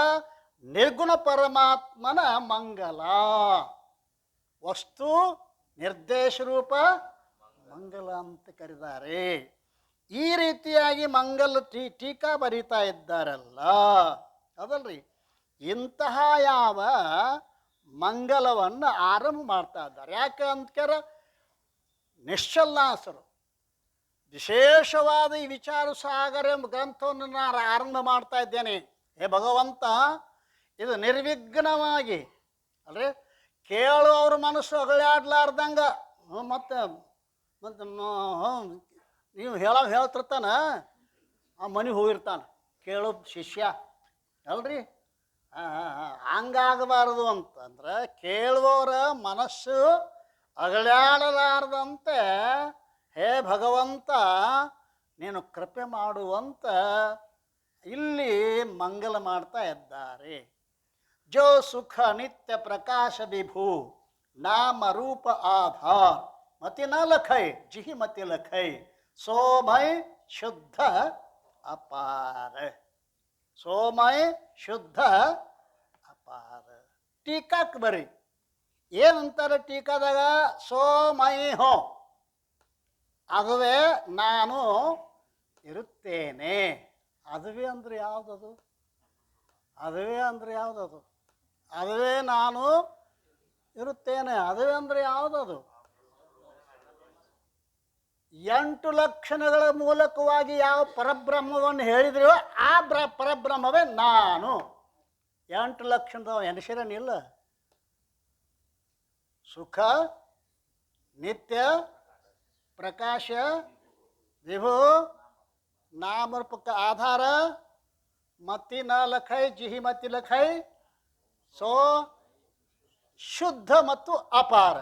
ನಿರ್ಗುಣ ಪರಮಾತ್ಮನ ಮಂಗಲ, ವಸ್ತು ನಿರ್ದೇಶ ರೂಪ ಮಂಗಲ ಅಂತ ಕರೆದಾರೆ. ಈ ರೀತಿಯಾಗಿ ಮಂಗಲ ಟೀಕಾ ಬರೀತಾ ಇದ್ದಾರಲ್ಲ, ಅದಲ್ರಿ. ಇಂತಹ ಯಾವ ಮಂಗಲವನ್ನು ಆರಂಭ ಮಾಡ್ತಾ ಇದ್ದಾರೆ. ಯಾಕೆ ಅಂದ್ಕರ ನಿಶ್ಚಲ್ಲಾಸರು ವಿಶೇಷವಾದ ಈ ವಿಚಾರ ಸಾಗರ ಎಂಬ ಗ್ರಂಥವನ್ನು ನಾನು ಆರಂಭ ಮಾಡ್ತಾ ಇದ್ದೇನೆ. ಹೇ ಭಗವಂತ, ಇದು ನಿರ್ವಿಘ್ನವಾಗಿ ಅಲ್ರಿ ಕೇಳುವವ್ರ ಮನಸ್ಸು ಅಗಳ್ಯಾಡ್ಲಾರ್ದಂಗೆ ಮತ್ತೆ ಮತ್ತೆ ನೀವು ಹೇಳ್ತಿರ್ತಾನ, ಆ ಮನೆಗೆ ಹೋಗಿರ್ತಾನೆ ಕೇಳೋ ಶಿಷ್ಯ ಅಲ್ರಿ. ಹಂಗಾಗಬಾರ್ದು ಅಂತಂದ್ರೆ ಕೇಳುವವರ ಮನಸ್ಸು ಅಗಳ್ಯಾಡಲಾರ್ದಂತೆ ಹೇ ಭಗವಂತ ನೀನು ಕೃಪೆ ಮಾಡುವಂತ ಇಲ್ಲಿ ಮಂಗಲ ಮಾಡ್ತಾ ಇದ್ದಾರೆ. ಜೋ ಸುಖ ನಿತ್ಯ ಪ್ರಕಾಶ ವಿಭೂ ನಾಮ ರೂಪ ಆಧಾರ್ ಮತಿ ನ ಲಖೈ ಜಿಹಿ ಮತಿ ಲಖೈ ಸೋಮೈ ಶುದ್ಧ ಅಪಾರ. ಸೋಮೈ ಶುದ್ಧ ಅಪಾರ. ಟೀಕಾಕ್ ಬರ್ರಿ, ಏನಂತಾರೆ ಟೀಕಾದಾಗ? ಸೋಮೈ ಹೋ, ಅದುವೇ ನಾನು ಇರುತ್ತೇನೆ. ಅದುವೇ ಅಂದ್ರೆ ಯಾವುದದು? ಅದುವೇ ಅಂದ್ರೆ ಯಾವುದದು? ಅದುವೇ ನಾನು ಇರುತ್ತೇನೆ. ಅದುವೇ ಅಂದ್ರೆ ಯಾವುದದು? 8 ಲಕ್ಷಣಗಳ ಮೂಲಕವಾಗಿ ಯಾವ ಪರಬ್ರಹ್ಮವನ್ನು ಹೇಳಿದ್ರೋ ಆ ಪರಬ್ರಹ್ಮವೇ ನಾನು. 8 ಲಕ್ಷಣದ ಎನಿಸಿರನಿಲ್ಲ. ಸುಖ, ನಿತ್ಯ, ಪ್ರಕಾಶ, ವಿಭು, ನಾಮರೂಪಕ ಆಧಾರ, ಮತಿ ನ ಲಖೈ ಜಿಹಿ ಮತಿ ಲಖೈ ಸೋ ಶುದ್ಧ ಮತ್ತು ಅಪಾರ.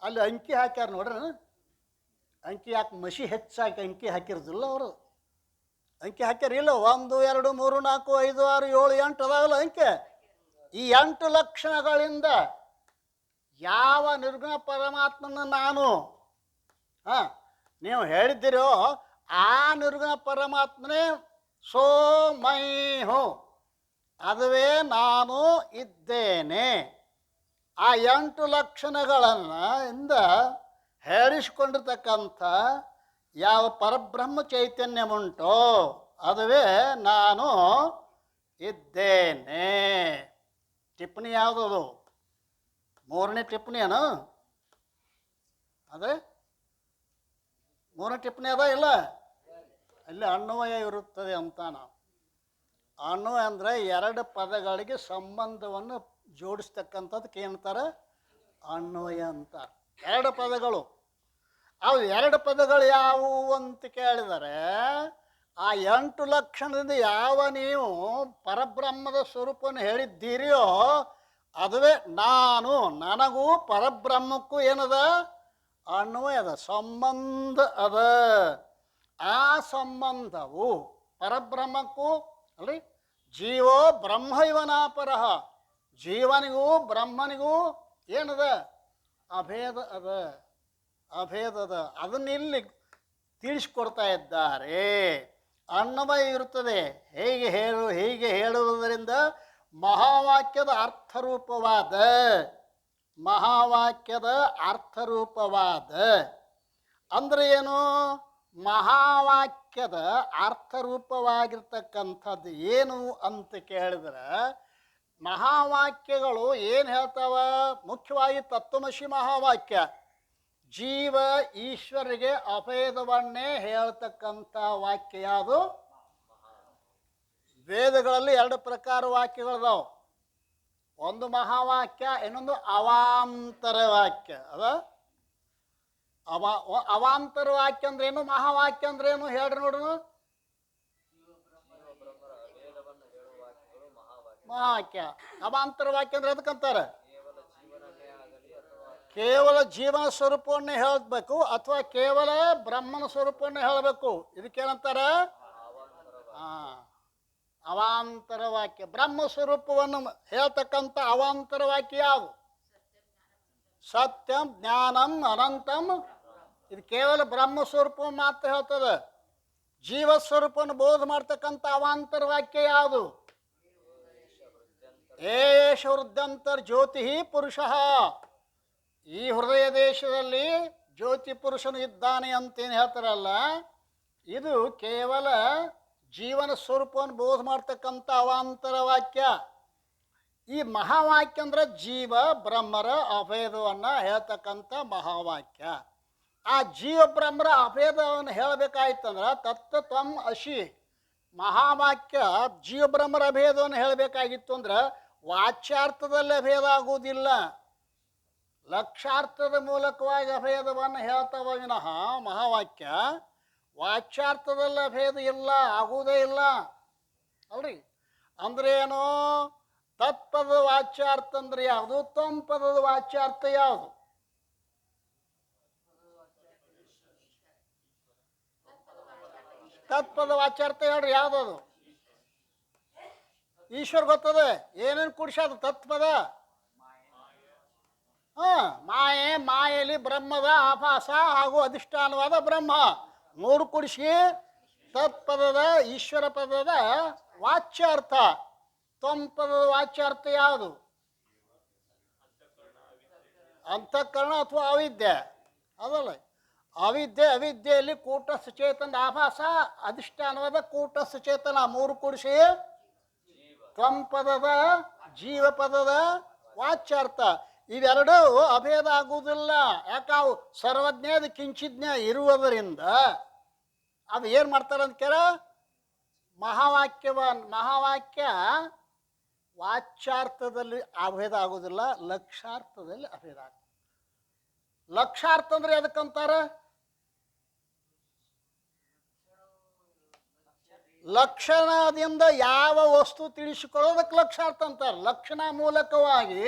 ಅಲ್ಲಿ ಅಂಕಿ ಹಾಕ್ಯಾರ ನೋಡ್ರಿ. ಅಂಕಿ ಯಾಕೆ ಮಸಿ ಹೆಚ್ಚಾಗಿ ಅಂಕಿ ಹಾಕಿರೋದಿಲ್ಲ ಅವರು. ಅಂಕಿ ಹಾಕ್ಯಾರಿಲ್ಲ. 1 2 3 4 5 6 7 8 ಅದಾವಲ್ಲ ಅಂಕೆ. ಈ 8 ಲಕ್ಷಣಗಳಿಂದ ಯಾವ ನಿರ್ಗುಣ ಪರಮಾತ್ಮನ ನಾನು ನೀವು ಹೇಳಿದ್ದೀರೋ ಆ ನಿರ್ಗುಣ ಪರಮಾತ್ಮನೇ ಸೋಮೈ ಹೋ, ಅದುವೇ ನಾನು ಇದ್ದೇನೆ. ಆ 8 ಲಕ್ಷಣಗಳನ್ನು ಇಂದ ಹೇಳಿಸಿಕೊಂಡಿರ್ತಕ್ಕಂಥ ಯಾವ ಪರಬ್ರಹ್ಮ ಚೈತನ್ಯ ಉಂಟೋ ಅದುವೇ ನಾನು ಇದ್ದೇನೆ. ಟಿಪ್ಪಣಿ ಯಾವುದದು? ಮೂರನೇ ಟಿಪ್ಪಣಿ ಏನು ಅದೇ? ಮೂರನೇ ಟಿಪ್ಪಣಿ ಅದ ಇಲ್ಲ? ಅಲ್ಲಿ ಅನ್ವಯ ಇರುತ್ತದೆ ಅಂತ. ನಾವು ಅನ್ವಯ ಅಂದರೆ ಎರಡು ಪದಗಳಿಗೆ ಸಂಬಂಧವನ್ನು ಜೋಡಿಸ್ತಕ್ಕಂಥದ್ದಕ್ಕೆ ಏನಂತಾರೆ? ಅನ್ವಯ ಅಂತಾರೆ. ಎರಡು ಪದಗಳು, ಅವು ಎರಡು ಪದಗಳು ಯಾವುವು ಅಂತ ಕೇಳಿದರೆ, ಆ 8 ಲಕ್ಷಣದಿಂದ ಯಾವ ನೀವು ಪರಬ್ರಹ್ಮದ ಸ್ವರೂಪವನ್ನು ಹೇಳಿದ್ದೀರಿಯೋ ಅದುವೇ ನಾನು. ನನಗೂ ಪರಬ್ರಹ್ಮಕ್ಕೂ ಏನದ? ಅನ್ವಯ ಅದ, ಸಂಬಂಧ ಅದ. ಆ ಸಂಬಂಧವು ಪರಬ್ರಹ್ಮಕ್ಕೂ ಅಲ್ರಿ, ಜೀವೋ ಬ್ರಹ್ಮ ಇವನಾಪರಃ, ಜೀವನಿಗೂ ಬ್ರಹ್ಮನಿಗೂ ಏನದ? ಅಭೇದ ಅದ, ಅಭೇದದ. ಅದನ್ನಿಲ್ಲಿ ತಿಳಿಸ್ಕೊಡ್ತಾ ಇದ್ದಾರೆ. ಅನ್ವಯ ಇರುತ್ತದೆ. ಹೀಗೆ ಹೇಳುವುದರಿಂದ ಮಹಾವಾಕ್ಯದ ಅರ್ಥರೂಪವಾದ ಅಂದರೆ ಏನು? ಮಹಾವಾಕ್ಯದ ಅರ್ಥರೂಪವಾಗಿರ್ತಕ್ಕಂಥದ್ದು ಏನು ಅಂತ ಕೇಳಿದ್ರೆ, ಮಹಾವಾಕ್ಯಗಳು ಏನು ಹೇಳ್ತಾವ? ಮುಖ್ಯವಾಗಿ ತತ್ವಮಸಿ ಮಹಾವಾಕ್ಯ ಜೀವ ಈಶ್ವರಿಗೆ ಅಭೇದವನ್ನೇ ಹೇಳ್ತಕ್ಕಂಥ ವಾಕ್ಯ ಯಾವುದು? ವೇದಗಳಲ್ಲಿ 2 ಪ್ರಕಾರ ವಾಕ್ಯಗಳದಾವು. ಒಂದು ಮಹಾವಾಕ್ಯ, ಇನ್ನೊಂದು ಅವಾಂತರ ವಾಕ್ಯ. ಅದ ಅವಾಂತರ ವಾಕ್ಯ ಅಂದ್ರೆ ಏನು? ಮಹಾವಾಕ್ಯ ಅಂದ್ರೆ ಏನು ಹೇಳ್ರಿ ನೋಡ್ರು. ಮಹಾವಾಕ್ಯ. ಅವಾಂತರ ವಾಕ್ಯ ಅಂದ್ರೆ ಎದಕ್ಕಂತಾರೆ? ಕೇವಲ ಜೀವನ ಸ್ವರೂಪವನ್ನೇ ಹೇಳಬೇಕು ಅಥವಾ ಕೇವಲ ಬ್ರಹ್ಮನ ಸ್ವರೂಪವನ್ನೇ ಹೇಳಬೇಕು. ಇದಕ್ಕೇನಂತಾರ? ಅವಾಂತರ ವಾಕ್ಯ. ಬ್ರಹ್ಮ ಸ್ವರೂಪವನ್ನು ಹೇಳ್ತಕ್ಕಂಥ ಅವಾಂತರ ವಾಕ್ಯ ಯಾವುದು? ಸತ್ಯಂ ಜ್ಞಾನಂ ಅನಂತಂ. ಇದು ಕೇವಲ ಬ್ರಹ್ಮ ಸ್ವರೂಪ ಮಾತ್ರ ಹೇಳ್ತದೆ. ಜೀವ ಸ್ವರೂಪವನ್ನು ಬೋಧ ಮಾಡ್ತಕ್ಕಂಥ ಅವಾಂತರ ವಾಕ್ಯ ಯಾವುದು? ಏಷ ಹೃದಯಂತರ್ ಜ್ಯೋತಿ ಪುರುಷಃ. ಈ ಹೃದಯ ದೇಶದಲ್ಲಿ ಜ್ಯೋತಿ ಪುರುಷನು ಇದ್ದಾನೆ ಅಂತೇನು ಹೇಳ್ತಾರಲ್ಲ, ಇದು ಕೇವಲ ಜೀವನ ಸ್ವರೂಪವನ್ನು ಬೋಧ ಮಾಡ್ತಕ್ಕಂಥ ಅವಾಂತರ ವಾಕ್ಯ. ಈ ಮಹಾವಾಕ್ಯ ಅಂದ್ರೆ ಜೀವ ಬ್ರಹ್ಮರ ಅಭೇದವನ್ನು ಹೇಳ್ತಕ್ಕಂಥ ಮಹಾವಾಕ್ಯ. ಆ ಜೀವ ಬ್ರಹ್ಮರ ಅಭೇದವನ್ನು ಹೇಳಬೇಕಾಯ್ತಂದ್ರೆ ತತ್ವ ತ್ವಂ ಅಸಿ. ಮಹಾವಾಕ್ಯ ಜೀವ ಬ್ರಹ್ಮರ ಅಭೇದವನ್ನು ಹೇಳಬೇಕಾಗಿತ್ತು ಅಂದ್ರೆ ವಾಚ್ಯಾರ್ಥದಲ್ಲಿ ಅಭೇದ ಆಗುವುದಿಲ್ಲ, ಲಕ್ಷಾರ್ಥದ ಮೂಲಕವಾಗಿ ಅಭೇದವನ್ನು ಹೇಳ್ತಾವ ವಿನಃ ಮಹಾವಾಕ್ಯ ವಾಚ್ಯಾರ್ಥದಲ್ಲಿ ಅಭೇದ ಇಲ್ಲ, ಆಗುವುದೇ ಇಲ್ಲ ಅಲ್ರಿ. ಅಂದ್ರೆ ಏನು? ತತ್ಪದದ ವಾಚ್ಯಾರ್ಥ ಅಂದ್ರೆ ಯಾವುದು? ತ್ವಂಪದದ ವಾಚ್ಯಾರ್ಥ ಯಾವುದು? ತತ್ಪದ ವಾಚ್ಯಾರ್ಥ ಹೇಳ್ರಿ, ಯಾವ್ದದು? ಈಶ್ವರ ಗೊತ್ತದೆ. ಏನೇನು ಕುಡಿಸೋದು ತತ್ಪದ? ಮಾಯೆಯಲ್ಲಿ ಬ್ರಹ್ಮದ ಆಭಾಸ ಹಾಗೂ ಅಧಿಷ್ಠಾನವಾದ ಬ್ರಹ್ಮ ಮೂರು ಕುಡಿಸಿ ತತ್ಪದದ ಈಶ್ವರ ಪದದ ವಾಚ್ಯಾರ್ಥ. ತ್ವಂಪದದ ವಾಚ್ಯಾರ್ಥ ಯಾವುದು? ಅಂತಃಕರಣ ಅಥವಾ ಅವಿದ್ಯೆ ಅದಲ್ಲ. ಅವಿದ್ಯೆಯಲ್ಲಿ ಕೂಟಸ್ಥ ಚೇತನ ಆಭಾಸ, ಅಧಿಷ್ಠಾನವಾದ ಕೂಟಸ್ಥ ಚೇತನ ಮೂರು ಕೂಡಿಸಿ ತ್ವಂಪದದ ಜೀವ ಪದದ ವಾಚ್ಯಾರ್ಥ. ಇವೆರಡೂ ಅಭೇದ ಆಗುವುದಿಲ್ಲ. ಯಾಕಾವು ಸರ್ವಜ್ಞಾದ ಕಿಂಚಿಜ್ಞ ಇರುವುದರಿಂದ ಅದು ಏನು ಮಾಡ್ತಾರೆ ಅಂತ ಕೇಳ, ಮಹಾವಾಕ್ಯ ವಾಚ್ಯಾರ್ಥದಲ್ಲಿ ಅಭೇದ ಆಗುವುದಿಲ್ಲ, ಲಕ್ಷಾರ್ಥದಲ್ಲಿ ಅಭೇದ ಆಗ್ತದೆ. ಲಕ್ಷಾರ್ಥ ಅಂದ್ರೆ ಎದಕ್ಕಂತಾರೆ? ಲಕ್ಷಣದಿಂದ ಯಾವ ವಸ್ತು ತಿಳಿಸಿಕೊಳ್ಳೋದಕ್ಕೆ ಲಕ್ಷಾರ್ಥ ಅಂತಾರೆ. ಲಕ್ಷಣ ಮೂಲಕವಾಗಿ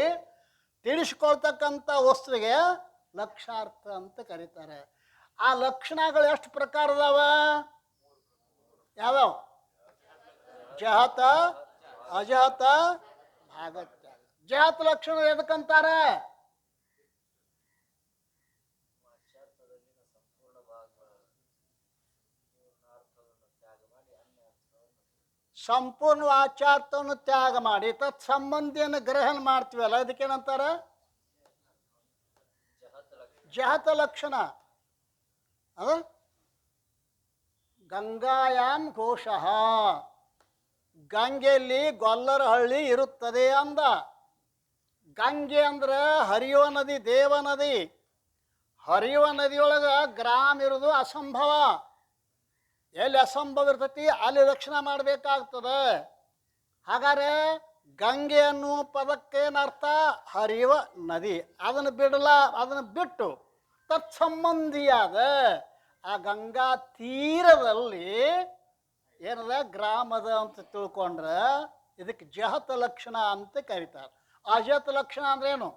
ತಿಳಿಸಿಕೊಳ್ತಕ್ಕಂಥ ವಸ್ತುವಿಗೆ ಲಕ್ಷಾರ್ಥ ಅಂತ ಕರೀತಾರೆ. ಆ ಲಕ್ಷಣಗಳು ಎಷ್ಟು ಪ್ರಕಾರದವ? ಯಾವ್ಯಾವ? ಜಹತ, ಅಜಹತ, ಭಾಗತ್ಯ. ಜಹತ ಲಕ್ಷಣ ಎದಕ್ಕಂತಾರೆ? ಸಂಪೂರ್ಣ ವಾಚ್ಯಾರ್ಥವನ್ನು ತ್ಯಾಗ ಮಾಡಿ ತತ್ ಸಂಬಂಧಿಯನ್ನು ಗ್ರಹಣ ಮಾಡ್ತೀವಲ್ಲ, ಅದಕ್ಕೇನಂತಾರ? ಜಹತ ಲಕ್ಷಣ. ಅದು ಗಂಗಾಯಾಮ್ ಘೋಷಃ, ಗಂಗೆಯಲ್ಲಿ ಗೊಲ್ಲರಹಳ್ಳಿ ಇರುತ್ತದೆ ಅಂದ. ಗಂಗೆ ಅಂದ್ರೆ ಹರಿಯುವ ನದಿ, ದೇವ ನದಿ. ಹರಿಯುವ ನದಿಯೊಳಗೆ ಗ್ರಾಮ ಇರೋದು ಅಸಂಭವ. ಎಲ್ಲಿ ಅಸಂಭವ ಇರ್ತೈತಿ ಅಲ್ಲಿ ರಕ್ಷಣೆ ಮಾಡಬೇಕಾಗ್ತದೆ. ಹಾಗಾದ್ರೆ ಗಂಗೆ ಅನ್ನುವ ಪದಕ್ಕೇನರ್ಥ? ಹರಿಯುವ ನದಿ. ಅದನ್ನು ಬಿಟ್ಟು ತತ್ಸಂಬಂಧಿಯಾದ ಆ ಗಂಗಾ ತೀರದಲ್ಲಿ ಏನದ ಗ್ರಾಮದ ಅಂತ ತಿಳ್ಕೊಂಡ್ರೆ ಇದಕ್ಕೆ ಜಹತ ಲಕ್ಷಣ ಅಂತ ಕರೀತಾರೆ. ಅಜತ ಲಕ್ಷಣ ಅಂದ್ರೇನು?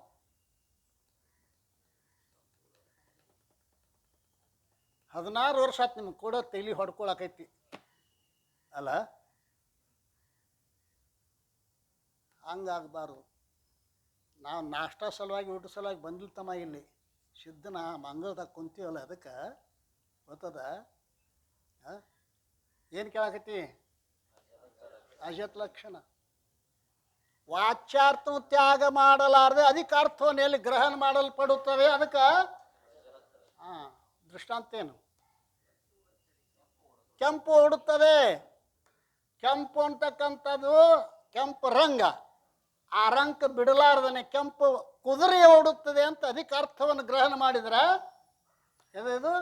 16 ವರ್ಷ ಆಯ್ತು ನಿಮ್ಗೆ ಕೂಡ ತೈಲಿ ಹೊಡ್ಕೊಳಕೈತಿ ಅಲ್ಲ? ಹಂಗಾಗಬಾರ್ದು. ನಾವು ನಾಷ್ಟ ಸಲುವಾಗಿ ಊಟ ಸಲುವಾಗಿ ಬಂದಿಲ್ತಮ್ಮ ಇಲ್ಲಿ ಸಿದ್ಧನ ಮಂಗಳದಾಗ ಕುಂತೀವಲ್ಲ, ಅದಕ್ಕೆ ಗೊತ್ತದ ಏನು ಕೇಳಾಕೈತಿ? ಅಜತ್ ಲಕ್ಷಣ. ವಾಚ್ಯಾರ್ಥ ತ್ಯಾಗ ಮಾಡಲಾರದೆ ಅಧಿಕಾರ್ಥವನ್ನು ಎಲ್ಲಿ ಗ್ರಹಣ ಮಾಡಲ್ಪಡುತ್ತವೆ ಅದಕ್ಕೆ ದೃಷ್ಟಾಂತ ಏನು? ಕೆಂಪು ಓಡುತ್ತದೆ. ಕೆಂಪು ಅಂತಕ್ಕಂಥದ್ದು ಕೆಂಪು ರಂಗ. ಆ ರಂಗ ಬಿಡಲಾರ್ದನೆ ಕೆಂಪು ಕುದುರೆ ಓಡುತ್ತದೆ ಅಂತ ಅಧಿಕಾರ್ಥವನ್ನು ಗ್ರಹಣ ಮಾಡಿದ್ರೆ ಇದು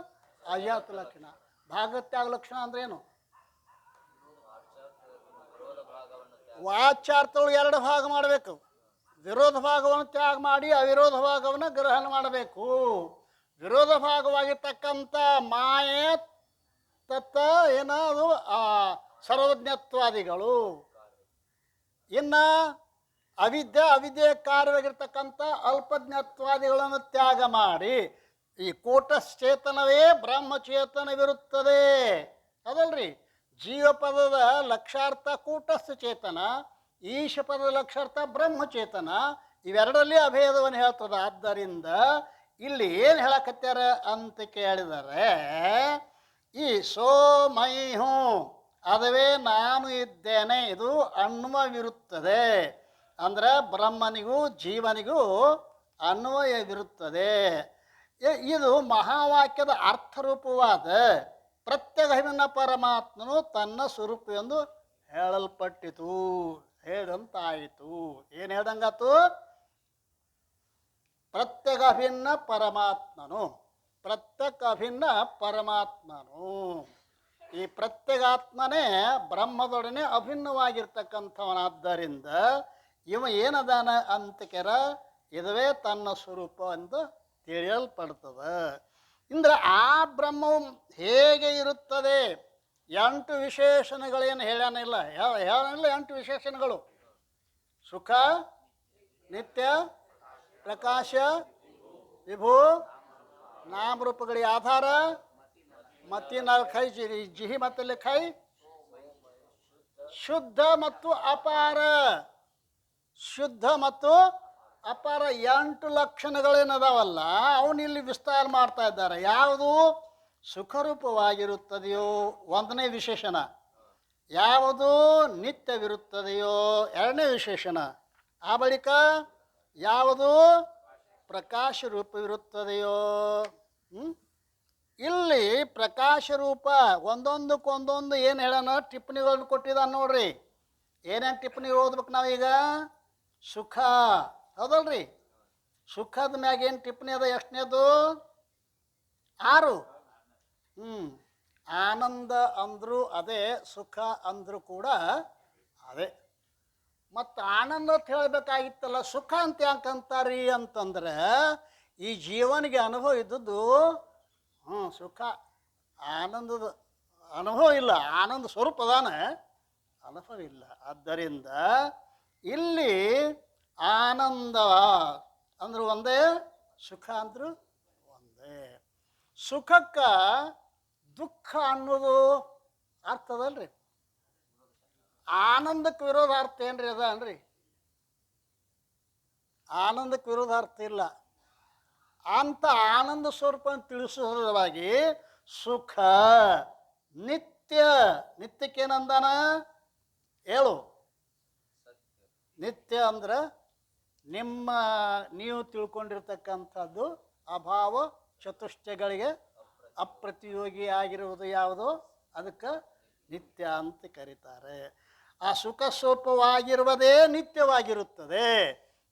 ಅಜಾತ ಲಕ್ಷಣ. ಭಾಗತ್ಯಾಗ ಲಕ್ಷಣ ಅಂದ್ರೇನು? ವಾಚ್ಯಾರ್ಥಗಳು 2 ಭಾಗ ಮಾಡಬೇಕು. ವಿರೋಧ ಭಾಗವನ್ನು ತ್ಯಾಗ ಮಾಡಿ ಅವಿರೋಧ ಭಾಗವನ್ನು ಗ್ರಹಣ ಮಾಡಬೇಕು. ವಿರೋಧ ಭಾಗವಾಗಿರ್ತಕ್ಕಂಥ ಮಾಯೆ ತತ್ತ ಏನದು ಸರ್ವಜ್ಞತ್ವಾದಿಗಳು. ಇನ್ನು ಅವಿದ್ಯೆ ಕಾರ್ಯವಾಗಿರ್ತಕ್ಕಂಥ ಅಲ್ಪಜ್ಞತ್ವಾದಿಗಳನ್ನು ತ್ಯಾಗ ಮಾಡಿ ಈ ಕೂಟಶ್ಚೇತನವೇ ಬ್ರಹ್ಮಚೇತನವಿರುತ್ತದೆ ಅದಲ್ರಿ. ಜೀವಪದದ ಲಕ್ಷಾರ್ಥ ಕೂಟಸ್ಥ ಚೇತನ, ಈಶ ಪದದ ಲಕ್ಷಾರ್ಥ ಬ್ರಹ್ಮಚೇತನ. ಇವೆರಡರಲ್ಲಿ ಅಭೇದವನ್ನು ಹೇಳ್ತದೆ. ಆದ್ದರಿಂದ ಇಲ್ಲಿ ಏನು ಹೇಳಕತ್ಯಾರ ಅಂತ ಕೇಳಿದರೆ, ಈ ಸೋಮೈಹು ಅದುವೇ ನಾನು ಇದ್ದೇನೆ ಇದು ಅನ್ವಯವಿರುತ್ತದೆ. ಅಂದ್ರೆ ಬ್ರಹ್ಮನಿಗೂ ಜೀವನಿಗೂ ಅನ್ವಯವಿರುತ್ತದೆ. ಇದು ಮಹಾವಾಕ್ಯದ ಅರ್ಥರೂಪವಾದ ಪ್ರತ್ಯೇಕವಿನ ಪರಮಾತ್ಮನು ತನ್ನ ಸ್ವರೂಪವೆಂದು ಹೇಳಲ್ಪಟ್ಟಿತು, ಹೇಳಂತಾಯಿತು. ಏನು ಹೇಳ್ದಂಗಾತು? ಪ್ರತ್ಯೇಕ ಅಭಿನ್ನ ಪರಮಾತ್ಮನು, ಪ್ರತ್ಯೇಕ ಅಭಿನ್ನ ಪರಮಾತ್ಮನು. ಈ ಪ್ರತ್ಯೇಗಾತ್ಮನೇ ಬ್ರಹ್ಮದೊಡನೆ ಅಭಿನ್ನವಾಗಿರ್ತಕ್ಕಂಥವನಾದ್ದರಿಂದ ಇವ ಏನದಾನ ಅಂತಕೆರ ಇದುವೇ ತನ್ನ ಸ್ವರೂಪ ಎಂದು ತಿಳಿಯಲ್ಪಡ್ತದೆ. ಅಂದ್ರೆ ಆ ಬ್ರಹ್ಮವು ಹೇಗೆ ಇರುತ್ತದೆ? 8 ವಿಶೇಷಣಗಳೇನು ಹೇಳ್ಯಾನಿಲ್ಲ. ಹೇಳನಿಲ್ಲ 8 ವಿಶೇಷಣಗಳು: ಸುಖ, ನಿತ್ಯ, ಪ್ರಕಾಶ, ವಿಭು, ನಾಮರೂಪಗಳಿಗೆ ಆಧಾರ, ಮತ್ತಿನಾಲ್ ಖೈ ಜಿಹಿ ಮತ್ತಲ್ಲಿ ಖೈ, ಶುದ್ಧ ಮತ್ತು ಅಪಾರ. ಶುದ್ಧ ಮತ್ತು ಅಪಾರ 8 ಲಕ್ಷಣಗಳೇನದಾವಲ್ಲ ಅವನು ಇಲ್ಲಿ ವಿಸ್ತಾರ ಮಾಡ್ತಾ ಇದ್ದಾರೆ. ಯಾವುದು ಸುಖರೂಪವಾಗಿರುತ್ತದೆಯೋ 1ನೇ ವಿಶೇಷಣ, ಯಾವುದು ನಿತ್ಯವಿರುತ್ತದೆಯೋ 2ನೇ ವಿಶೇಷಣ, ಆ ಬಳಿಕ ಯಾವುದು ಪ್ರಕಾಶ ರೂಪವಿರುತ್ತದೆಯೋ. ಇಲ್ಲಿ ಪ್ರಕಾಶ ರೂಪ ಒಂದೊಂದಕ್ಕೊಂದೊಂದು ಏನು ಹೇಳೋಣ ಟಿಪ್ಪಣಿಗಳನ್ನು ಕೊಟ್ಟಿದ್ದಾನೆ ನೋಡ್ರಿ. ಏನೇನು ಟಿಪ್ಪಣಿ ಓದ್ಬೇಕು ನಾವೀಗ? ಸುಖ ಹೌದಲ್ರಿ. ಸುಖದ ಮ್ಯಾಗ ಏನು ಟಿಪ್ಪಣಿ ಅದ? ಎಷ್ಟನೇದು? 6. ಆನಂದ ಅಂದರೂ ಅದೇ, ಸುಖ ಅಂದರೂ ಕೂಡ ಅದೇ. ಮತ್ತು ಆನಂದ ಅಂತ ಹೇಳಬೇಕಾಗಿತ್ತಲ್ಲ, ಸುಖ ಅಂತ ಯಾಕಂತಾರಿ ಅಂತಂದ್ರೆ ಈ ಜೀವನಿಗೆ ಅನುಭವ ಇದ್ದದ್ದು ಸುಖ. ಆನಂದದ ಅನುಭವ ಇಲ್ಲ, ಆನಂದ ಸ್ವರೂಪ ಅದಾನ, ಅನುಭವ ಇಲ್ಲ. ಆದ್ದರಿಂದ ಇಲ್ಲಿ ಆನಂದ ಅಂದ್ರು ಒಂದೇ, ಸುಖ ಅಂದ್ರು ಒಂದೇ. ಸುಖಕ್ಕೆ ದುಃಖ ಅನ್ನೋದು ಅರ್ಥದಲ್ರಿ. ಆನಂದಕ್ಕೆ ವಿರೋಧ ಅರ್ಥ ಏನ್ರಿ ಅದ ಅನ್ರಿ? ಆನಂದಕ್ಕೆ ವಿರೋಧ ಅರ್ಥ ಇಲ್ಲ. ಅಂತ ಆನಂದ ಸ್ವರೂಪ ತಿಳಿಸುವುದವಾಗಿ ಸುಖ ನಿತ್ಯ. ನಿತ್ಯಕ್ಕೇನಂದಾನ ಹೇಳು? ನಿತ್ಯ ಅಂದ್ರೆ ನೀವು ತಿಳ್ಕೊಂಡಿರ್ತಕ್ಕಂಥದ್ದು ಅಭಾವ ಚತುಷ್ಟಯಗಳಿಗೆ ಅಪ್ರತಿಯೋಗಿ ಆಗಿರುವುದು ಯಾವುದು? ಅದಕ್ಕೆ ನಿತ್ಯ ಅಂತ ಕರೀತಾರೆ. ಆ ಸುಖ ಸ್ವರೂಪವಾಗಿರುವುದೇ ನಿತ್ಯವಾಗಿರುತ್ತದೆ.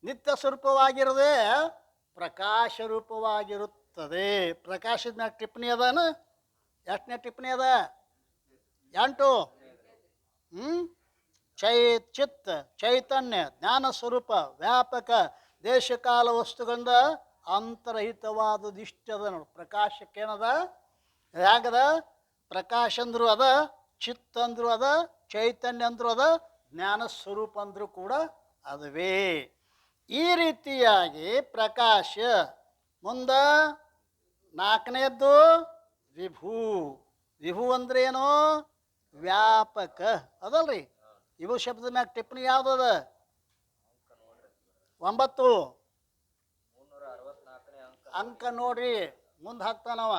ನಿತ್ಯ ಸ್ವರೂಪವಾಗಿರದೆ ಪ್ರಕಾಶ ರೂಪವಾಗಿರುತ್ತದೆ. ಪ್ರಕಾಶದ ಮ್ಯಾಗ ಟಿಪ್ಪಣಿ ಅದಾನ. ಎಷ್ಟನೇ ಟಿಪ್ಪಣಿ ಅದ? 8. ಚಿತ್ತ, ಚೈತನ್ಯ, ಜ್ಞಾನ ಸ್ವರೂಪ, ವ್ಯಾಪಕ, ದೇಶಕಾಲ ವಸ್ತುಗಳಿಂದ ಅಂತರಹಿತವಾದದ್ದು ಇಷ್ಟದ ನೋಡಿ. ಪ್ರಕಾಶಕ್ಕೇನದ? ಹೇಗದ? ಪ್ರಕಾಶ ಅಂದ್ರು ಅದ, ಚಿತ್ತ ಅಂದ್ರು ಅದ, ಚೈತನ್ಯ ಅಂದ್ರು ಅದ, ಜ್ಞಾನ ಸ್ವರೂಪ ಅಂದ್ರು ಕೂಡ ಅದುವೇ. ಈ ರೀತಿಯಾಗಿ ಪ್ರಕಾಶ ಮುಂದ 4ನೇದ್ದು ವಿಭು. ವಿಭು ಅಂದ್ರೇನು? ವ್ಯಾಪಕ ಅದಲ್ರಿ. ವಿಭು ಶಬ್ದದ ಮ್ಯಾಗ ಟಿಪ್ಪಣಿ ಯಾವುದದ? 9 ಅಂಕ ನೋಡ್ರಿ, ಮುಂದೆ ಹಾಕ್ತಾನವ.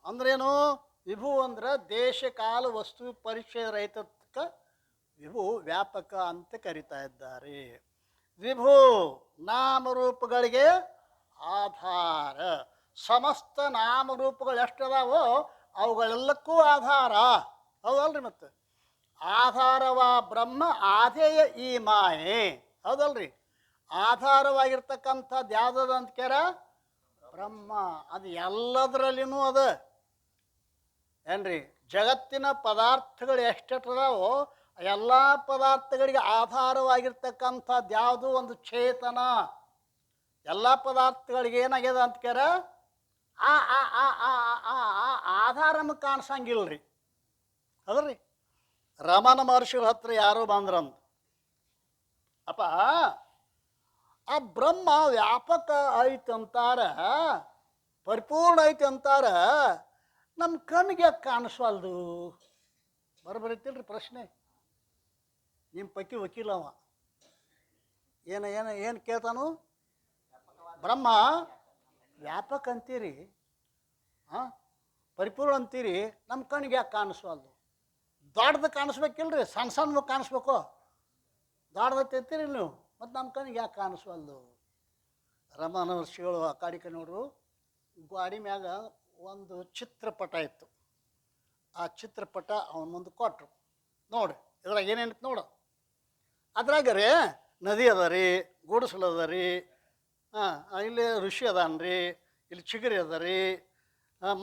ಅಂದ್ರೇನು? ವಿಭು ಅಂದ್ರೆ ದೇಶ ಕಾಲ ವಸ್ತು ಪರಿಚಯ ರಹಿತಕ್ಕ ವಿಭು ವ್ಯಾಪಕ ಅಂತ ಕರಿತಾ ಇದ್ದಾರೆ. ವಿಭು ನಾಮರೂಪಗಳಿಗೆ ಆಧಾರ. ಸಮಸ್ತ ನಾಮರೂಪಗಳು ಎಷ್ಟದಾವೋ ಅವುಗಳೆಲ್ಲಕ್ಕೂ ಆಧಾರ. ಹೌದಲ್ರಿ? ಮತ್ತೆ ಆಧಾರವ ಬ್ರಹ್ಮ ಆಧೇಯ ಈ ಮಾಯೆ. ಹೌದಲ್ರಿ? ಆಧಾರವಾಗಿರ್ತಕ್ಕಂಥದ್ದು ಯಾವುದದ ಅಂತ ಕೇರ? ಬ್ರಹ್ಮ. ಅದು ಎಲ್ಲದರಲ್ಲಿನೂ ಅದ ಏನ್ರಿ? ಜಗತ್ತಿನ ಪದಾರ್ಥಗಳು ಎಷ್ಟೆಷ್ಟದಾವೋ ಎಲ್ಲ ಪದಾರ್ಥಗಳಿಗೆ ಆಧಾರವಾಗಿರ್ತಕ್ಕಂಥದ್ದು ಯಾವುದು? ಒಂದು ಚೇತನ. ಎಲ್ಲ ಪದಾರ್ಥಗಳಿಗೆ ಏನಾಗ್ಯದ ಅಂತ ಕೇರ? ಆ ಆ ಆ ಆ ಆ ಆಧಾರ ನಮಗೆ ಕಾಣಿಸಂಗಿಲ್ರಿ. ಹೌದ್ರಿ? ರಮಣ ಮಹರ್ಷಿಗಳ ಹತ್ರ ಯಾರೋ ಬಂದ್ರಂತ. ಅಪ್ಪ, ಆ ಬ್ರಹ್ಮ ವ್ಯಾಪಕ ಐತಂತಾರ, ಪರಿಪೂರ್ಣ ಐತಿ ಅಂತಾರ, ನಮ್ಮ ಕಣ್ಣಿಗೆ ಯಾಕೆ ಕಾಣಿಸ್ವಲ್ದು? ಬರಬರಿತಿಲ್ರಿ ಪ್ರಶ್ನೆ. ನಿಮ್ಮ ಪೈಕಿ ವಕೀಲವ ಏನು ಕೇಳ್ತಾನು? ಬ್ರಹ್ಮ ವ್ಯಾಪಕ ಅಂತೀರಿ, ಪರಿಪೂರ್ಣ ಅಂತೀರಿ, ನಮ್ಮ ಕಣ್ಣಿಗೆ ಯಾಕೆ ಕಾಣಿಸ್ವಲ್ದು? ದೊಡ್ಡದು ಕಾಣಿಸ್ಬೇಕಿಲ್ರಿ, ಸಣ್ಣ ಸಣ್ಣ ಕಾಣಿಸ್ಬೇಕು. ದೊಡ್ಡದೈತೆ ಅಂತೀರಿ ನೀವು, ಮತ್ತು ನಮ್ಮ ಕಣ್ಣಿಗೆ ಯಾಕೆ ಕಾಣಿಸ್ವಲ್ದು? ರಮಣ ಮಹರ್ಷಿಗಳು ಆ ಕಾಡಿಕೆ ನೋಡ್ರು. ಗಾಡಿ ಮ್ಯಾಗ ಒಂದು ಚಿತ್ರಪಟ ಇತ್ತು. ಆ ಚಿತ್ರಪಟ ಅವನ ಮುಂದೆ ಕೊಟ್ಟರು. ನೋಡ್ರಿ ಇದ್ರಾಗ ಏನೇನಿತ್ತು ನೋಡು. ಅದ್ರಾಗ ರೀ ನದಿ ಅದ ರೀ, ಗುಡಿಸಲು ಅದ ರೀ, ಇಲ್ಲಿ ಋಷಿ ಅದಾನ್ರಿ, ಇಲ್ಲಿ ಚಿಗರಿ ಅದ ರೀ,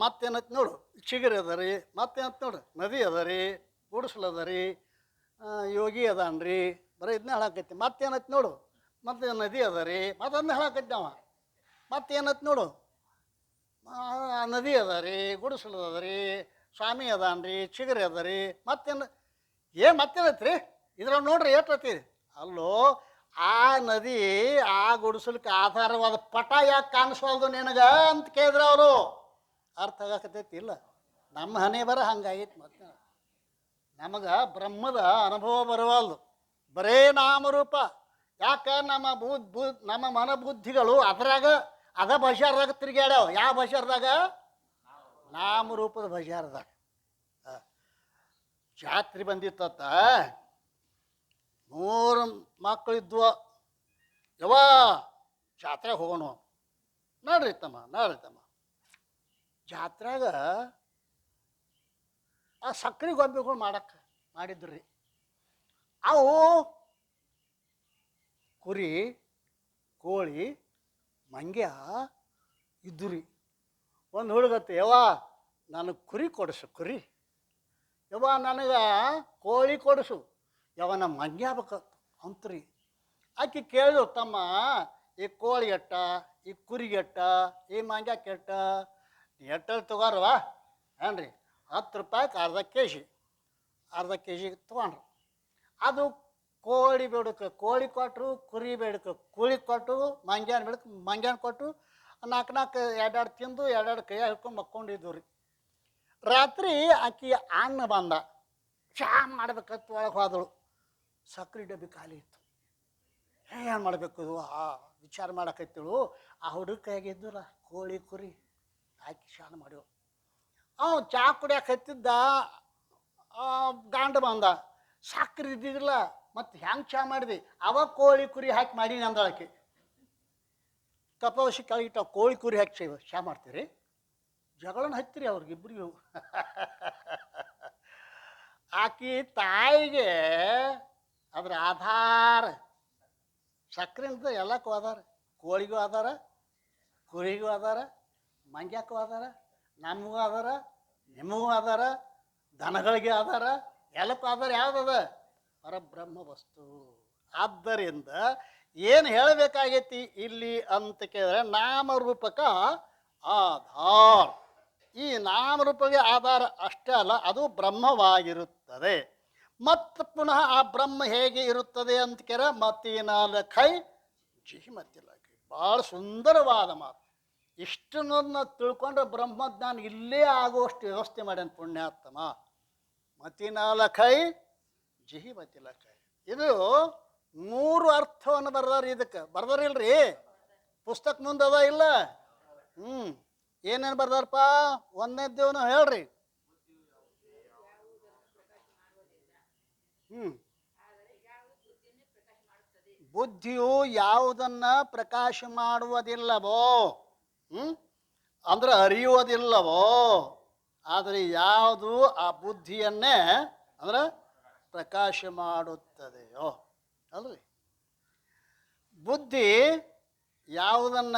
ಮತ್ತೇನೈತಿ ನೋಡು, ಚಿಗರಿ ಅದ ರೀ, ಮತ್ತೇನೈತಿ ನೋಡು, ನದಿ ಅದ ರೀ, ಗುಡಿಸಲು ಅದ ರೀ, ಯೋಗಿ ಅದಾನ್ರಿ, ಬರೀ ಇದನ್ನ ಹೇಳಾಕೈತಿ. ಮತ್ತೇನೈತಿ ನೋಡು, ಮತ್ತೆ ನದಿ ಅದ ರೀ, ಮತ್ತದನ್ನ ಹೇಳಾಕೈತಿ ಅವ. ಮತ್ತೇನೈತಿ ನೋಡು, ನದಿ ಅದ ರೀ, ಗುಡಿಸಲು ಅದ ರೀ, ಸ್ವಾಮಿ ಅದಾನ್ರಿ, ಚಿಗರಿ ಅದ ರೀ, ಮತ್ತೇನೈತಿ ರೀ ಇದ್ರಾಗ ನೋಡ್ರಿ ಏಟೈತಿ. ಅಲ್ಲೋ, ಆ ನದಿ ಆ ಗುಡಿಸಲಕ್ಕೆ ಆಧಾರವಾದ ಪಟ ಯಾಕೆ ಕಾಣಿಸ್ವಲ್ದು ನಿನಗೆ ಅಂತ ಕೇಳಿದ್ರು ಅವರು. ಅರ್ಥ ಆಗಕತ್ತೈತಿ ಇಲ್ಲ? ನಮ್ಮ ಹಣೆ ಬರ ಹಂಗಾಗಿತ್ತು. ಮತ್ತೆ ನಮಗೆ ಬ್ರಹ್ಮದ ಅನುಭವ ಬರವಲ್ದು, ಬರೇ ನಾಮರೂಪ. ಯಾಕೆ? ನಮ್ಮ ಮನಬುದ್ಧಿಗಳು ಅದ ಬಜಾರ್ದಾಗ ತಿರುಗಾಡ್ಯಾವ. ಯಾವ ಬಜಾರ್ದಾಗ? ನಾಮರೂಪದ ಬಜಾರ್ದಾಗ. ಜಾತ್ರೆ ಬಂದಿತ್ತ, 3 ಮಕ್ಕಳಿದ್ವು. ಯವ್ವ ಜಾತ್ರೆಗೆ ಹೋಗೋಣ, ನೋಡ್ರಿ ತಮ್ಮ. ಜಾತ್ರೆಗ ಆ ಸಕ್ರೆ ಗೊಂಬೆಗಳು ಮಾಡಿದ್ರು ರೀ. ಅವು ಕುರಿ, ಕೋಳಿ, ಮಂಗ್ಯ ಇದ್ದು ರೀ. ಒಂದು ಹುಡುಗತ್ತೆ, ಯವ್ವ ನನಗೆ ಕುರಿ ಕೊಡಿಸು, ಕುರಿ. ಯವ್ವ ನನಗೆ ಕೋಳಿ ಕೊಡಿಸು. ಯವ್ವ ನಮ್ಮ ಮಂಗ್ಯ ಬೇಕು ಅಂತ್ರಿ. ಆಕೆ ಕೇಳಿದ್ರು, ತಮ್ಮ ಈ ಕೋಳಿ ಎಟ್ಟ, ಈ ಕುರಿಗೆ ಎಟ್ಟ, ಈ ಮಂಗ್ಯಕ್ಕೆ ಎಟ್ಟ? ಎಟ್ಟಲ್ಲಿ ತೊಗೊರವ ಏನ್ರಿ? 10 ರೂಪಾಯಿಗೆ ಅರ್ಧ ಕೆ ಜಿ ತೊಗೊಂಡ್ರು. ಅದು ಕೋಳಿ ಬೇಡಕ್ಕೆ ಕೋಳಿ ಕೊಟ್ಟರು, ಕುರಿ ಬೇಡಕ್ಕೆ ಕುರಿ ಕೊಟ್ಟು, ಮಂಗ್ಯಾನ ಕೊಟ್ಟು, 4 2 ತಿಂದು 2 ಕೈಯಾಗ ಹಿಡ್ಕೊಂಡು ಮಕ್ಕೊಂಡಿದ್ದು ರೀ. ರಾತ್ರಿ ಆಕಿ ಅಣ್ಣ ಬಂದ, ಚಹಾ ಮಾಡ್ಬೇಕತ್ತು ಒಳಗೆ ಹೋದಳು. ಸಕ್ರೆ ಡಬ್ಬಿ ಖಾಲಿ ಇತ್ತು. ಏನು ಮಾಡಬೇಕು ವಿಚಾರ ಮಾಡಕತ್ತಳು. ಆ ಹುಡುಗ ಕೈಯಾಗಿದ್ದಲ್ಲ ಕೋಳಿ ಕುರಿ ಹಾಕಿ ಶಾನ ಮಾಡ್ಯವು. ಚಹಾ ಕುಡಿಯಕ್ಕೆ ಹತ್ತಿದ್ದ, ಗಾಂಡ ಬಂದ. ಸಕ್ರೆ ಇದ್ದಿದ್ದಿಲ್ಲ, ಮತ್ತು ಹೆಂಗೆ ಚಹಾ ಮಾಡಿದೆ? ಅವಾಗ ಕೋಳಿ ಕುರಿ ಹಾಕಿ ಮಾಡೀನಿ ಅಂದಳಕ್ಕೆ. ಕಪವಶಿ ಕೆಳಗಿಟ್ಟ ಕೋಳಿ ಕುರಿ ಹಾಕಿ ಚಹಾ ಮಾಡ್ತೀರಿ? ಜಗಳನ ಹತ್ತಿರಿ ಅವ್ರಿಗಿಬ್ಬರಿಗೂ. ಆಕಿ ತಾಯಿಗೆ ಅದ್ರ ಆಧಾರ ಸಕ್ರೆಯಿಂದ ಎಲ್ಲಕ್ಕೂ ಆಧಾರ. ಕೋಳಿಗೂ ಆಧಾರ, ಕುರಿಗೂ ಆಧಾರ, ಮಂಗ್ಯಾಕ್ಕೂ ಆಧಾರ, ನಮಗೂ ಆಧಾರ, ನಿಮಗೂ ಆಧಾರ, ದನಗಳಿಗೆ ಆಧಾರ, ಎಲ್ಲಕ್ಕೂ ಆಧಾರ ಯಾವುದದ? ಪರಬ್ರಹ್ಮ ವಸ್ತು. ಆದ್ದರಿಂದ ಏನು ಹೇಳಬೇಕಾಗೈತಿ ಇಲ್ಲಿ ಅಂತ ಕೇಳಿದ್ರೆ ನಾಮರೂಪಕ ಆಧಾರ. ಈ ನಾಮರೂಪಕ್ಕೆ ಆಧಾರ ಅಷ್ಟೇ ಅಲ್ಲ, ಅದು ಬ್ರಹ್ಮವಾಗಿರುತ್ತದೆ. ಮತ್ತು ಪುನಃ ಆ ಬ್ರಹ್ಮ ಹೇಗೆ ಇರುತ್ತದೆ ಅಂತ ಕೇಳ ಮತ್ತಿನಾಲ್ಕೈ ಜಿಹಿ ಮತ್ತಿಲಕೈ. ಭಾಳ ಸುಂದರವಾದ ಮಾತು. ಇಷ್ಟನ್ನ ತಿಳ್ಕೊಂಡ್ರೆ ಬ್ರಹ್ಮಜ್ಞಾನ ಇಲ್ಲೇ ಆಗುವಷ್ಟು ವ್ಯವಸ್ಥೆ ಮಾಡ್ಯಾನ ಪುಣ್ಯಾತ್ಮ. ಮತ್ತಿನಾಲ್ಕೈ ಜಿಹಿ ಮತ್ತಿಲಕೈ. ಇದು 3 ಅರ್ಥವನ್ನು ಬರ್ದಾರ. ಇದಕ್ಕೆ ಬರ್ದಾರಿಲ್ರಿ, ಪುಸ್ತಕ ಮುಂದದ ಇಲ್ಲ. ಏನೇನು ಬರ್ದಾರಪ್ಪ? ಒಂದನೇದ್ದೇವನು ಹೇಳ್ರಿ. ಬುದ್ಧಿಯು ಯಾವುದನ್ನ ಪ್ರಕಾಶ ಮಾಡುವುದಿಲ್ಲವೋ, ಅಂದ್ರೆ ಅರಿಯುವುದಿಲ್ಲವೋ, ಆದರೆ ಯಾವುದು ಆ ಬುದ್ಧಿಯನ್ನೇ ಅಂದ್ರೆ ಪ್ರಕಾಶ ಮಾಡುತ್ತದೆಯೋ ಅಲ್ರಿ. ಬುದ್ಧಿ ಯಾವುದನ್ನ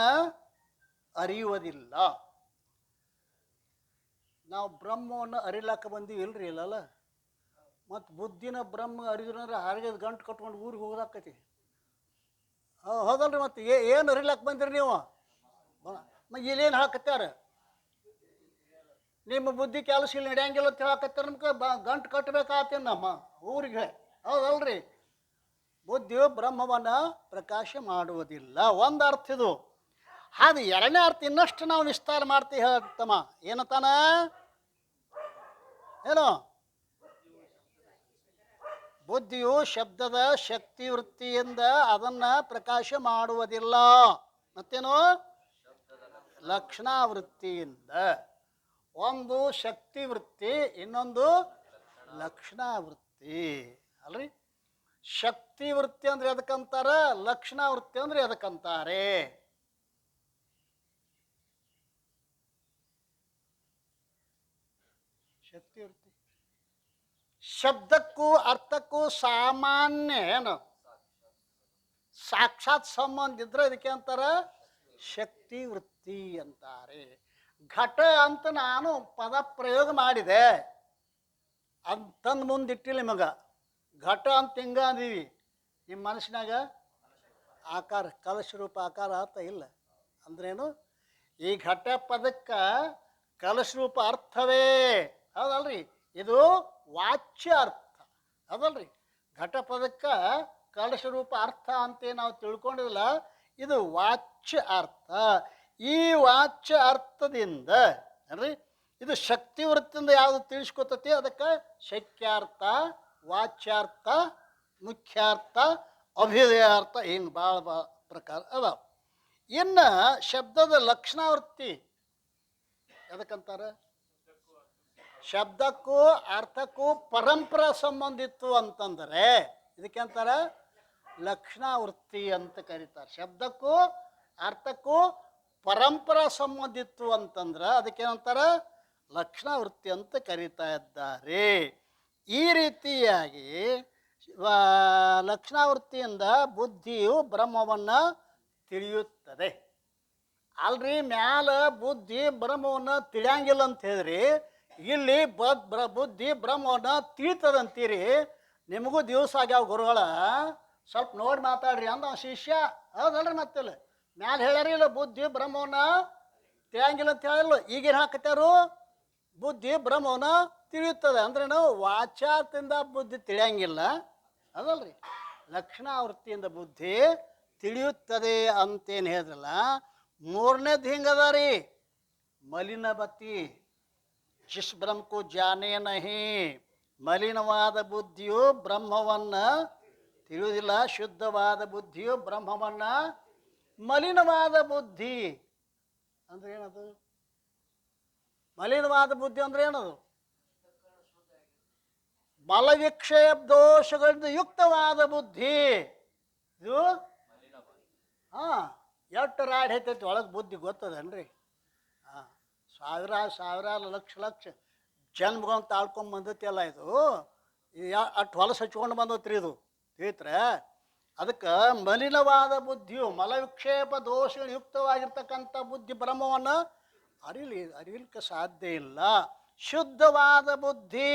ಅರಿಯುವುದಿಲ್ಲ. ನಾವು ಬ್ರಹ್ಮವನ್ನು ಅರಿಲಾಕ ಬಂದೀವಿ ಇಲ್ರಿ, ಇಲ್ಲಲ್ಲ. ಮತ್ತು ಬುದ್ಧಿನ ಬ್ರಹ್ಮ ಅರಿದ್ರಂದ್ರೆ ಹಾರಿಗದ ಗಂಟು ಕಟ್ಕೊಂಡು ಊರಿಗೆ ಹೋಗೋದಾಕತಿ. ಹೌದಲ್ರಿ. ಮತ್ತು ಏನು ಅರಿಲಾಕ ಬಂದಿರಿ ನೀವು? ಇಲ್ಲೇನು ಹಾಕತ್ತಾರ? ನಿಮ್ಮ ಬುದ್ಧಿ ಕೆಲಸ ಇಲ್ಲಿ ನಡೆಯಂಗಿಲ್ಲ ಅಂತ ಹೇಳಕತ್ತಾರ. ನಮ್ಗೆ ಗಂಟು ಕಟ್ಟಬೇಕಾತೇನು ನಮ್ಮ ಊರಿಗೆ? ಹೌದಲ್ರಿ. ಬುದ್ಧಿಯು ಬ್ರಹ್ಮವನ್ನು ಪ್ರಕಾಶ ಮಾಡುವುದಿಲ್ಲ, ಒಂದು ಅರ್ಥ ಇದು. ಅದು ಎರಡನೇ ಅರ್ಥ ಇನ್ನಷ್ಟು ನಾವು ವಿಸ್ತಾರ ಮಾಡ್ತೀವಿ ಹೇಳ್ತಮ್ಮ. ಏನತ್ತಾನ? ಏನು? ಬುದ್ಧಿಯು ಶಬ್ದದ ಶಕ್ತಿ ವೃತ್ತಿಯಿಂದ ಅದನ್ನು ಪ್ರಕಾಶ ಮಾಡುವುದಿಲ್ಲ. ಮತ್ತೇನು? ಲಕ್ಷಣಾವೃತ್ತಿಯಿಂದ. ಒಂದು ಶಕ್ತಿ ವೃತ್ತಿ, ಇನ್ನೊಂದು ಲಕ್ಷಣಾವೃತ್ತಿ ಅಲ್ರಿ. ಶಕ್ತಿ ವೃತ್ತಿ ಅಂದ್ರೆ ಎದಕ್ಕಂತಾರ, ಲಕ್ಷಣಾವೃತ್ತಿ ಅಂದ್ರೆ ಎದಕ್ಕಂತಾರೆ? ಶಕ್ತಿ ವೃತ್ತಿ ಶಬ್ದಕ್ಕೂ ಅರ್ಥಕ್ಕೂ ಸಾಮಾನ್ಯ ಏನು ಸಾಕ್ಷಾತ್ ಸಂಬಂಧ ಇದ್ರೆ ಇದಕ್ಕೆ ಅಂತಾರ ಶಕ್ತಿ ವೃತ್ತಿ ಅಂತಾರೆ. ಘಟ ಅಂತ ನಾನು ಪದ ಪ್ರಯೋಗ ಮಾಡಿದೆ ಅಂತಂದು ಮುಂದಿಟ್ಟಿಲ್ಲ ನಿಮಗ. ಘಟ ಅಂತ ಹಿಂಗ ಅಂದೀವಿ, ನಿಮ್ಮ ಮನಸ್ಸಿನಾಗ ಆಕಾರ ಕಲಶ ರೂಪ ಆಕಾರ ಅರ್ಥ ಇಲ್ಲ ಅಂದ್ರೇನು? ಈ ಘಟ ಪದಕ್ಕೆ ಕಲಶ ರೂಪ ಅರ್ಥವೇ ಹೌದಲ್ರಿ. ಇದು ವಾಚ್ಯ ಅರ್ಥ ಅದಲ್ರಿ. ಘಟ ಪದಕ್ಕೆ ಕಲಶ ರೂಪ ಅರ್ಥ ಅಂತ ನಾವು ತಿಳ್ಕೊಂಡಿಲ್ಲ, ಇದು ವಾಚ್ಯ ಅರ್ಥ. ಈ ವಾಚ್ಯ ಅರ್ಥದಿಂದ ಅಲ್ರಿ ಇದು ಶಕ್ತಿ ವೃತ್ತಿಯಿಂದ ಯಾವುದು ತಿಳಿಸ್ಕೊತತಿ ಅದಕ್ಕೆ ಶಕ್ಯಾರ್ಥ, ವಾಚ್ಯಾರ್ಥ, ಮುಖ್ಯಾರ್ಥ, ಅಭ್ಯುದಯಾರ್ಥ, ಹಿಂಗೆ ಭಾಳ ಪ್ರಕಾರ ಅದಾವ. ಇನ್ನು ಶಬ್ದದ ಲಕ್ಷಣಾವೃತ್ತಿ ಎದಕ್ಕಂತಾರೆ? ಶಬ್ದಕ್ಕೂ ಅರ್ಥಕ್ಕೂ ಪರಂಪರಾ ಸಂಬಂಧಿತ್ತು ಅಂತಂದರೆ ಇದಕ್ಕೆ ಅಂತಾರೆ ಲಕ್ಷಣಾವೃತ್ತಿ ಅಂತ ಕರೀತಾರೆ. ಶಬ್ದಕ್ಕೂ ಅರ್ಥಕ್ಕೂ ಪರಂಪರಾ ಸಂಬಂಧಿತ್ತು ಅಂತಂದ್ರೆ ಅದಕ್ಕೇನಂತಾರೆ ಲಕ್ಷಣಾವೃತ್ತಿ ಅಂತ ಕರೀತಾ ಇದ್ದಾರೆ. ಈ ರೀತಿಯಾಗಿ ಲಕ್ಷಣಾವೃತ್ತಿಯಿಂದ ಬುದ್ಧಿಯು ಬ್ರಹ್ಮವನ್ನು ತಿಳಿಯುತ್ತದೆ. ಅಲ್ರಿ ಮ್ಯಾಲ ಬುದ್ಧಿ ಬ್ರಹ್ಮವನ್ನು ತಿಳಿಯಂಗಿಲ್ಲ ಅಂತ ಹೇಳಿದ್ರಿ, ಇಲ್ಲಿ ಬುದ್ಧಿ ಬ್ರಹ್ಮವನ್ನು ತಿಳಿತದಂತೀರಿ. ನಿಮಗೂ ದಿವಸ ಆಗ್ಯಾವ ಗುರುಗಳ, ಸ್ವಲ್ಪ ನೋಡಿ ಮಾತಾಡ್ರಿ ಅಂದ ಶಿಷ್ಯ. ಹೌದಲ್ರಿ. ಮತ್ತಿಲ್ಲ ಮ್ಯಾಲ ಹೇಳ್ಯಾರ ಇಲ್ಲ ಬುದ್ಧಿ ಬ್ರಹ್ಮವನ್ನು ತಿಳಿಯಂಗಿಲ್ಲ ಅಂತ ಹೇಳಿಲ್ಲ. ಈಗೇನು ಹಾಕತ್ತಾರು? ಬುದ್ಧಿ ಬ್ರಹ್ಮವನ್ನು ತಿಳಿಯುತ್ತದೆ ಅಂದ್ರೆ ನಾವು ವಾಚಾರ್ಥದಿಂದ ಬುದ್ಧಿ ತಿಳಿಯಂಗಿಲ್ಲ ಅದಲ್ರಿ. ಲಕ್ಷಣಾವೃತ್ತಿಯಿಂದ ಬುದ್ಧಿ ತಿಳಿಯುತ್ತದೆ ಅಂತೇನು ಹೇಳಿದ್ರಲ್ಲ. ಮೂರನೇದು ಹಿಂಗದ ರೀ, ಮಲಿನ ಬತ್ತಿ ಜಿಸ್ ಬ್ರಹ್ಮಕ್ಕೂ ಜಾನೇ ನಹಿ. ಮಲಿನವಾದ ಬುದ್ಧಿಯು ಬ್ರಹ್ಮವನ್ನು ತಿಳಿಯುವುದಿಲ್ಲ, ಶುದ್ಧವಾದ ಬುದ್ಧಿಯು ಬ್ರಹ್ಮವನ್ನು. ಮಲಿನವಾದ ಬುದ್ಧಿ ಅಂದ್ರೆ ಏನದು? ಮಲಿನವಾದ ಬುದ್ಧಿ ಅಂದ್ರೆ ಏನದು? ಮಲವಿಕ್ಷೇಪ ದೋಷಗಳಿಂದ ಯುಕ್ತವಾದ ಬುದ್ಧಿ ಇದು. ಎಷ್ಟು ರಾಡ್ ಐತೈತಿ ಒಳಗೆ ಬುದ್ಧಿ ಗೊತ್ತದೇನ್ರಿ? ಸಾವಿರಾರು ಲಕ್ಷ ಜನ್ಮಗಳನ್ನ ತಾಳ್ಕೊಂಡು ಬಂದೈತಿಯಲ್ಲ ಇದು ಅಷ್ಟು ಹೊಲಸು ಹಚ್ಕೊಂಡು ಬಂದತ್ರಿ ಇದು ತಿಳಿತ್ರೆ. ಅದಕ್ಕೆ ಮಲಿನವಾದ ಬುದ್ಧಿಯು ಮಲವಿಕ್ಷೇಪ ದೋಷಯುಕ್ತವಾಗಿರ್ತಕ್ಕಂಥ ಬುದ್ಧಿ ಬ್ರಹ್ಮವನ್ನು ಅರಿಲಿಕ್ಕೆ ಸಾಧ್ಯ ಇಲ್ಲ. ಶುದ್ಧವಾದ ಬುದ್ಧಿ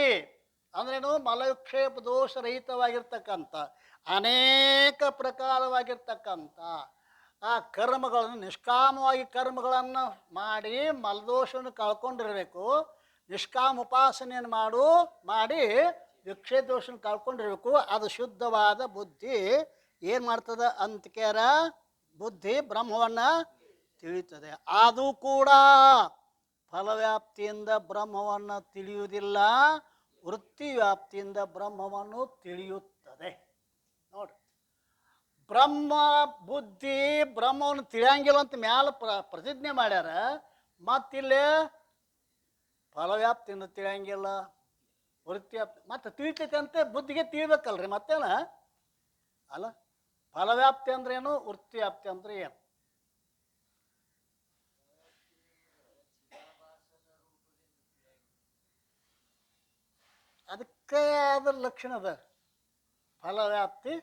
ಅಂದ್ರೇನು? ಮಲವಿಕ್ಷೇಪ ದೋಷರಹಿತವಾಗಿರ್ತಕ್ಕಂಥ ಅನೇಕ ಪ್ರಕಾರವಾಗಿರ್ತಕ್ಕಂಥ ಆ ಕರ್ಮಗಳನ್ನು ನಿಷ್ಕಾಮವಾಗಿ ಕರ್ಮಗಳನ್ನು ಮಾಡಿ ಮಲದೋಷವನ್ನು ಕಳ್ಕೊಂಡಿರಬೇಕು. ನಿಷ್ಕಾಮ ಉಪಾಸನೆಯನ್ನು ಮಾಡಿ ವಿಕ್ಷೇಪ ದೋಷವನ್ನು ಕಳ್ಕೊಂಡಿರಬೇಕು. ಅದು ಶುದ್ಧವಾದ ಬುದ್ಧಿ ಏನು ಮಾಡ್ತದೆ ಅಂತಕ್ಯಾರ? ಬುದ್ಧಿ ಬ್ರಹ್ಮವನ್ನು ತಿಳಿಯುತ್ತದೆ. ಅದು ಕೂಡ ಫಲವ್ಯಾಪ್ತಿಯಿಂದ ಬ್ರಹ್ಮವನ್ನು ತಿಳಿಯುವುದಿಲ್ಲ, ವೃತ್ತಿ ವ್ಯಾಪ್ತಿಯಿಂದ ಬ್ರಹ್ಮವನ್ನು ತಿಳಿಯುತ್ತದೆ. ನೋಡಿ, ಬ್ರಹ್ಮ ಬುದ್ಧಿ ಬ್ರಹ್ಮವನ್ನು ತಿಳಿಯಂಗಿಲ್ಲ ಅಂತ ಮ್ಯಾಲ ಪ್ರತಿಜ್ಞೆ ಮಾಡ್ಯಾರ. ಮತ್ತಿಲ್ಲೇ ಫಲವ್ಯಾಪ್ತಿಯಿಂದ ತಿಳಿಯಂಗಿಲ್ಲ, ವೃತ್ತಿ ವ್ಯಾಪ್ತಿ ಮತ್ತೆ ತಿಳಿತೈತೆ ಅಂತ ಬುದ್ಧಿಗೆ ತಿಳಿಬೇಕಲ್ರಿ ಮತ್ತೇನ ಅಲ್ಲ. ಫಲವ್ಯಾಪ್ತಿ ಅಂದ್ರೇನು, ವೃತ್ತಿ ವ್ಯಾಪ್ತಿ ಅಂದ್ರೆ ಏನು? ಅದಕ್ಕೆ ಅದ್ರ ಲಕ್ಷಣ ಅದ. ಫಲವ್ಯಾಪ್ತಿ,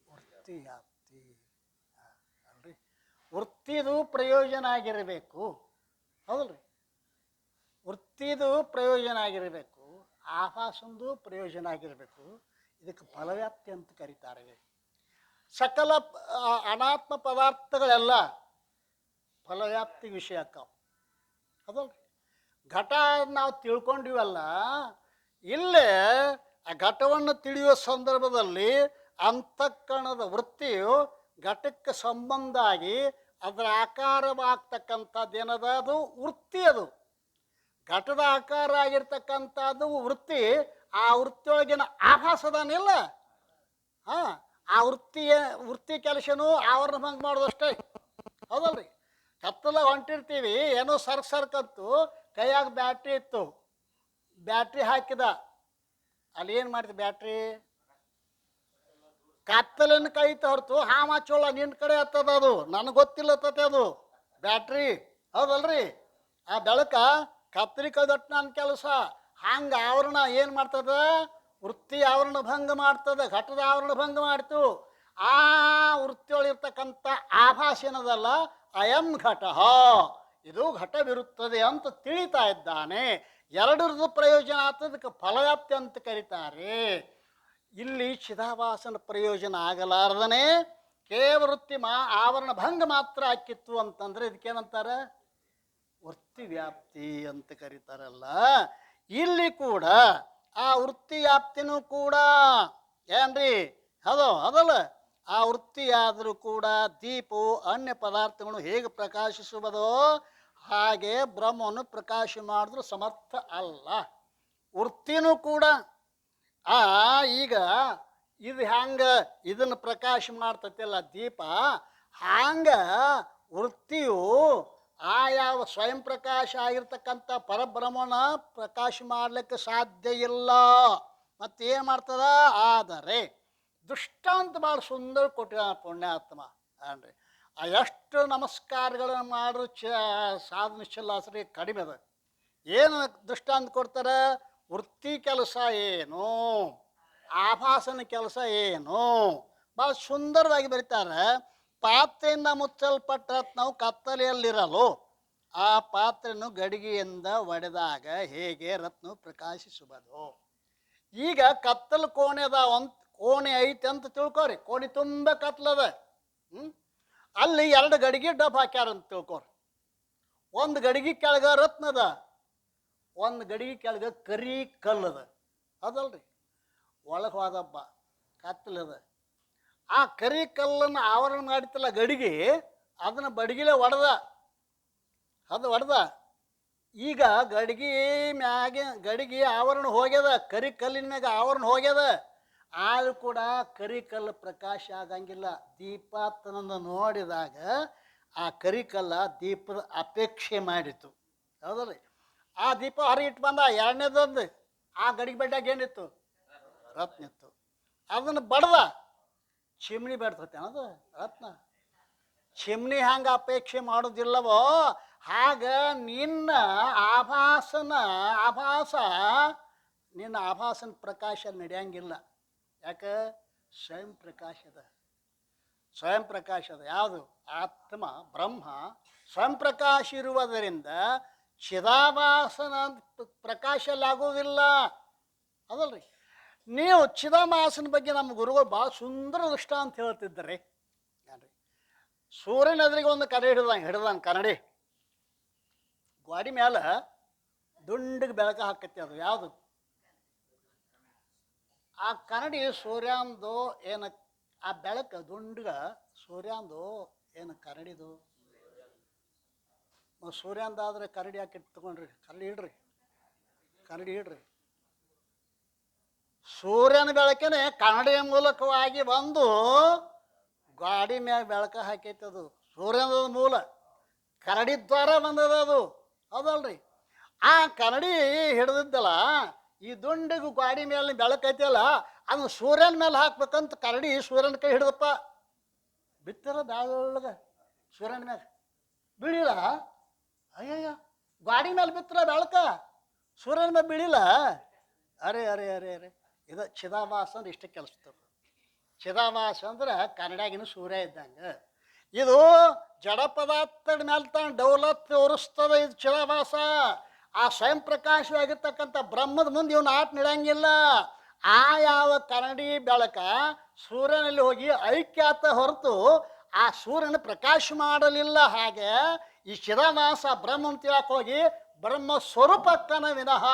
ವೃತ್ತಿ ವ್ಯಾಪ್ತಿ ಅಲ್ರಿ. ವೃತ್ತಿದು ಪ್ರಯೋಜನ ಆಗಿರಬೇಕು, ಹೌದಲ್ರಿ? ವೃತ್ತಿದು ಪ್ರಯೋಜನ ಆಗಿರಬೇಕು, ಆಭಾಸಂದು ಪ್ರಯೋಜನ ಆಗಿರಬೇಕು. ಇದಕ್ಕೆ ಫಲವ್ಯಾಪ್ತಿ ಅಂತ ಕರೀತಾರೆ. ಸಕಲ ಅನಾತ್ಮ ಪದಾರ್ಥಗಳೆಲ್ಲ ಫಲವ್ಯಾಪ್ತಿ ವಿಷಯಕ್ಕವು, ಹೌದಲ್ರಿ? ಘಟ ನಾವು ತಿಳ್ಕೊಂಡಿವಲ್ಲ, ಇಲ್ಲೇ ಆ ಘಟವನ್ನು ತಿಳಿಯುವ ಸಂದರ್ಭದಲ್ಲಿ ಅಂತಃಕರಣದ ವೃತ್ತಿಯು ಘಟಕ್ಕೆ ಸಂಬಂಧ ಆಗಿ ಅದರ ಆಕಾರವಾಗ್ತಕ್ಕಂಥದ್ದು ಏನದ? ಅದು ವೃತ್ತಿ. ಅದು ಘಟದ ಆಕಾರ ಆಗಿರ್ತಕ್ಕಂಥದ್ದು ವೃತ್ತಿ. ಆ ವೃತ್ತಿಯೊಳಗಿನ ಆಭಾಸದಾನಿಲ್ಲ, ಹಾಂ, ಆ ವೃತ್ತಿ ಕೆಲಸನೂ ಆವರಣ ಭಂಗ ಮಾಡೋದಷ್ಟೇ, ಹೌದಲ್ರಿ? ಕತ್ತಲ ಹೊಂಟಿರ್ತೀವಿ, ಏನೋ ಸರ್ಕಂತು ಕೈಯಾಗ ಬ್ಯಾಟ್ರಿ ಇತ್ತು, ಬ್ಯಾಟ್ರಿ ಹಾಕಿದ, ಅಲ್ಲಿ ಏನು ಮಾಡ್ತೀವಿ? ಬ್ಯಾಟ್ರಿ ಕತ್ತಲನ್ನು ಕೈತ ಹೊರತು ಹಾಮಾಚೋಳ ನಿನ್ನ ಕಡೆ ಹತ್ತದ, ಅದು ನನಗೆ ಗೊತ್ತಿಲ್ಲತ್ತತೆ ಅದು ಬ್ಯಾಟ್ರಿ, ಹೌದಲ್ರಿ? ಆ ಬೆಳಕ ಕತ್ತರಿ ಕೈದಟ್ಟು ನನ್ನ ಕೆಲಸ. ಹಂಗೆ ಆವರಣ ಏನು ಮಾಡ್ತದ? ವೃತ್ತಿ ಆವರಣ ಭಂಗ ಮಾಡ್ತದೆ, ಘಟದ ಆವರಣ ಭಂಗ ಮಾಡ್ತು. ಆ ವೃತ್ತಿಯೊಳಗಿರ್ತಕ್ಕಂಥ ಆಭಾಸ ಏನದಲ್ಲ, ಅಯಂ ಘಟ, ಇದು ಘಟವಿರುತ್ತದೆ ಅಂತ ತಿಳಿತಾ ಇದ್ದಾನೆ. ಎರಡರದ್ದು ಪ್ರಯೋಜನ ಆಗ್ತದಕ್ಕೆ ಫಲವ್ಯಾಪ್ತಿ ಅಂತ ಕರೀತಾರೆ. ಇಲ್ಲಿ ಚಿದಾಭಾಸನ ಪ್ರಯೋಜನ ಆಗಲಾರ್ದನೆ ಕೇವಲ ವೃತ್ತಿ ಆವರಣ ಭಂಗ ಮಾತ್ರ ಆಕಿತ್ತು ಅಂತಂದ್ರೆ ಇದಕ್ಕೇನಂತಾರೆ? ವೃತ್ತಿ ವ್ಯಾಪ್ತಿ ಅಂತ ಕರೀತಾರಲ್ಲ. ಇಲ್ಲಿ ಕೂಡ ಆ ವೃತ್ತಿ ವ್ಯಾಪ್ತಿನೂ ಕೂಡ ಏನ್ರಿ ಅದಲ್ಲ. ಆ ವೃತ್ತಿಯಾದರೂ ಕೂಡ ದೀಪವು ಅನ್ಯ ಪದಾರ್ಥಗಳು ಹೇಗೆ ಪ್ರಕಾಶಿಸುವುದೋ ಹಾಗೆ ಬ್ರಹ್ಮವನ್ನು ಪ್ರಕಾಶ ಮಾಡಿದ್ರು ಸಮರ್ಥ ಅಲ್ಲ. ವೃತ್ತಿನೂ ಕೂಡ ಈಗ ಇದು ಹ್ಯಾಂಗೆ ಇದನ್ನು ಪ್ರಕಾಶ ಮಾಡ್ತತಿಲ್ಲ ದೀಪ, ಹಂಗೆ ವೃತ್ತಿಯು ಯಾವ ಸ್ವಯಂ ಪ್ರಕಾಶ ಆಗಿರ್ತಕ್ಕಂಥ ಪರಬ್ರಹ್ಮನ ಪ್ರಕಾಶ ಮಾಡಲಿಕ್ಕೆ ಸಾಧ್ಯ ಇಲ್ಲ. ಮತ್ತೇನು ಮಾಡ್ತದ? ಆದರೆ ದೃಷ್ಟಾಂತ ಭಾಳ ಸುಂದರ ಕೊಟ್ಟಿದ ಪುಣ್ಯಾತ್ಮ ಅನ್ರಿ. ಎಷ್ಟು ನಮಸ್ಕಾರಗಳನ್ನು ಮಾಡ್ರು ಸಾಧನ ಚೆಲ್ಲಾಸ್ರಿ ಕಡಿಮೆ ಅದ. ಏನು ದೃಷ್ಟಾಂತ ಕೊಡ್ತಾರೆ? ವೃತ್ತಿ ಕೆಲಸ ಏನು, ಆಭಾಸನ ಕೆಲಸ ಏನು, ಭಾಳ ಸುಂದರವಾಗಿ ಬರೀತಾರೆ. ಪಾತ್ರೆಯಿಂದ ಮುಚ್ಚಲ್ಪಟ್ಟ ನಾವು ಕತ್ತಲೆಯಲ್ಲಿರಲು ಆ ಪಾತ್ರೆಯನ್ನು ಗಡಿಗೆಯಿಂದ ಒಡೆದಾಗ ಹೇಗೆ ರತ್ನ ಪ್ರಕಾಶಿಸುವುದು. ಈಗ ಕತ್ತಲು ಕೋಣೆದ ಕೋಣೆ ಐತೆ ಅಂತ ತಿಳ್ಕೊರಿ, ಕೋಣೆ ತುಂಬ ಕತ್ಲದ. ಅಲ್ಲಿ 2 ಗಡಿಗೆ ಡಬ್ ಹಾಕ್ಯಾರ ಅಂತ ತಿಳ್ಕೊರಿ. ಒಂದು ಗಡಿಗೆ ಕೆಳಗೆ ರತ್ನದ, ಒಂದು ಗಡಿಗೆ ಕೆಳಗೆ ಕರಿ ಕಲ್ಲದ, ಅದಲ್ರಿ? ಒಳಗೆ ಹೋದಬ್ಬ ಕತ್ತಲದ. ಆ ಕರಿ ಕಲ್ಲನ್ನು ಆವರಣ ಮಾಡಿತ್ತಲ್ಲ ಗಡಿಗೆ, ಅದನ್ನು ಬಡಗಿಲೆ ಒಡೆದ. ಈಗ ಗಡಿಗೆ ಮ್ಯಾಗೆ ಗಡಿಗೆ ಆವರಣ ಹೋಗ್ಯದ, ಕರಿ ಕಲ್ಲಿನ ಮ್ಯಾಗ ಆವರಣ ಹೋಗ್ಯದ. ಆದರೂ ಕೂಡ ಕರಿ ಕಲ್ಲು ಪ್ರಕಾಶ ಆಗಂಗಿಲ್ಲ. ದೀಪ ತನ್ನನ್ನು ನೋಡಿದಾಗ ಆ ಕರಿ ಕಲ್ಲ ದೀಪದ ಅಪೇಕ್ಷೆ ಮಾಡಿತು, ಹೌದಲ್ರಿ? ಆ ದೀಪ ಹೊರಗಿಟ್ಟು ಬಂದ. ಎರಡನೇದೊಂದು ಆ ಗಡಿಗೆ ಬೆಡ್ಡಾಗ ಏನಿತ್ತು? ರತ್ನ ಇತ್ತು. ಅದನ್ನು ಬಡ್ದ, ಚಿಮ್ನಿ ಬೆಡ್ತತೆ ಅದು ರತ್ನ. ಚಿಮ್ನಿ ಹಂಗೆ ಅಪೇಕ್ಷೆ ಮಾಡೋದಿಲ್ಲವೋ ಹಾಗ ನಿನ್ನ ಆಭಾಸ ನಿನ್ನ ಆಭಾಸನ ಪ್ರಕಾಶ ನಡೆಯಂಗಿಲ್ಲ. ಯಾಕೆ? ಸ್ವಯಂ ಪ್ರಕಾಶದ ಯಾವುದು? ಆತ್ಮ ಬ್ರಹ್ಮ ಸ್ವಯಂ ಪ್ರಕಾಶ ಇರುವುದರಿಂದ ಚಿದಾಭಾಸನ ಪ್ರಕಾಶಲಾಗುವುದಿಲ್ಲ. ಅದಲ್ರಿ, ನೀವು ಚಿದಾಭಾಸನ ಬಗ್ಗೆ ನಮ್ಮ ಗುರುಗಳು ಭಾಳ ಸುಂದರ ದೃಷ್ಟಾಂತ ಹೇಳ್ತಿದ್ದಾರೆ. ಸೂರ್ಯನ ಎದುರಿಗೆ ಒಂದು ಕನ್ನಡಿ ಹಿಡ್ದಾನ ಕನ್ನಡಿ ಗಾಡಿ ಮೇಲೆ ದುಂಡಿಗೆ ಬೆಳಕ ಹಾಕತ್ತೆ. ಅದು ಯಾವುದು? ಆ ಕನ್ನಡಿ ಸೂರ್ಯಾಂದು ಏನು? ಆ ಬೆಳಕು ದುಂಡ್ಗ ಸೂರ್ಯಾಂದು ಏನು ಕನ್ನಡಿದು? ಸೂರ್ಯಾಂದಾದ್ರೆ ಕನ್ನಡಿ ಹಾಕಿ ತಗೊಂಡ್ರಿ, ಕನ್ನಡಿ ಇಡ್ರಿ. ಸೂರ್ಯನ ಬೆಳಕೇನೆ ಕನ್ನಡಿಯ ಮೂಲಕವಾಗಿ ಬಂದು ಗಾಡಿ ಮ್ಯಾಗ ಬೆಳಕ ಹಾಕೈತೆ. ಅದು ಸೂರ್ಯನ ಮೂಲ ಕನ್ನಡಿ ದ್ವಾರ ಬಂದದ ಅದು. ಹೌದಲ್ರಿ? ಆ ಕನ್ನಡಿ ಹಿಡಿದಿದ್ದಲ್ಲ, ಈ ದುಂಡಿಗೂ ಗಾಡಿ ಮೇಲೆ ಬೆಳಕೈತಿಯಲ್ಲ, ಅದು ಸೂರ್ಯನ ಮೇಲೆ ಹಾಕ್ಬೇಕಂತ ಕನ್ನಡಿ ಸೂರ್ಯನ ಕೈ ಹಿಡಿದಪ್ಪ. ಬಿತ್ತರ ಬೆಳಗ ಸೂರ್ಯನ ಮ್ಯಾಗ ಬೀಳಿಲ್ಲ. ಅಯ್ಯಯ್ಯ, ಗಾಡಿ ಮೇಲೆ ಬಿತ್ತರ ಬೆಳಕ ಸೂರ್ಯನ ಮೇಲೆ ಬೀಳಿಲ್ಲ. ಅರೆ ಅರೆ ಅರೆ ಅರೆ ಇದು ಚಿದಾಭಾಸ ಅಂದ್ರೆ ಇಷ್ಟ ಕೆಲಸದ. ಚಿದಾಭಾಸ ಅಂದ್ರೆ ಕನ್ನಡಿಯಾಗಿನ ಸೂರ್ಯ ಇದ್ದಂಗೆ. ಇದು ಜಡ ಪದಾರ್ಥದ ಮೇಲೆ ತಾನು ಡೌಲತ್ ತೋರಿಸ್ತದೆ. ಇದು ಚಿದಾಭಾಸ. ಆ ಸ್ವಯಂ ಪ್ರಕಾಶವಾಗಿರ್ತಕ್ಕಂಥ ಬ್ರಹ್ಮದ ಮುಂದೆ ಇವನು ಆಟ ನಡೆಯಂಗಿಲ್ಲ. ಆ ಯಾವ ಕನ್ನಡಿ ಬೆಳಕ ಸೂರ್ಯನಲ್ಲಿ ಹೋಗಿ ಐಕ್ಯಾತ ಹೊರತು ಆ ಸೂರ್ಯನ ಪ್ರಕಾಶ ಮಾಡಲಿಲ್ಲ. ಹಾಗೆ ಈ ಚಿದಾಭಾಸ ಬ್ರಹ್ಮನ ತಿಳಕ್ಕೆ ಹೋಗಿ ಬ್ರಹ್ಮ ಸ್ವರೂಪಕ್ಕನ ವಿನಃ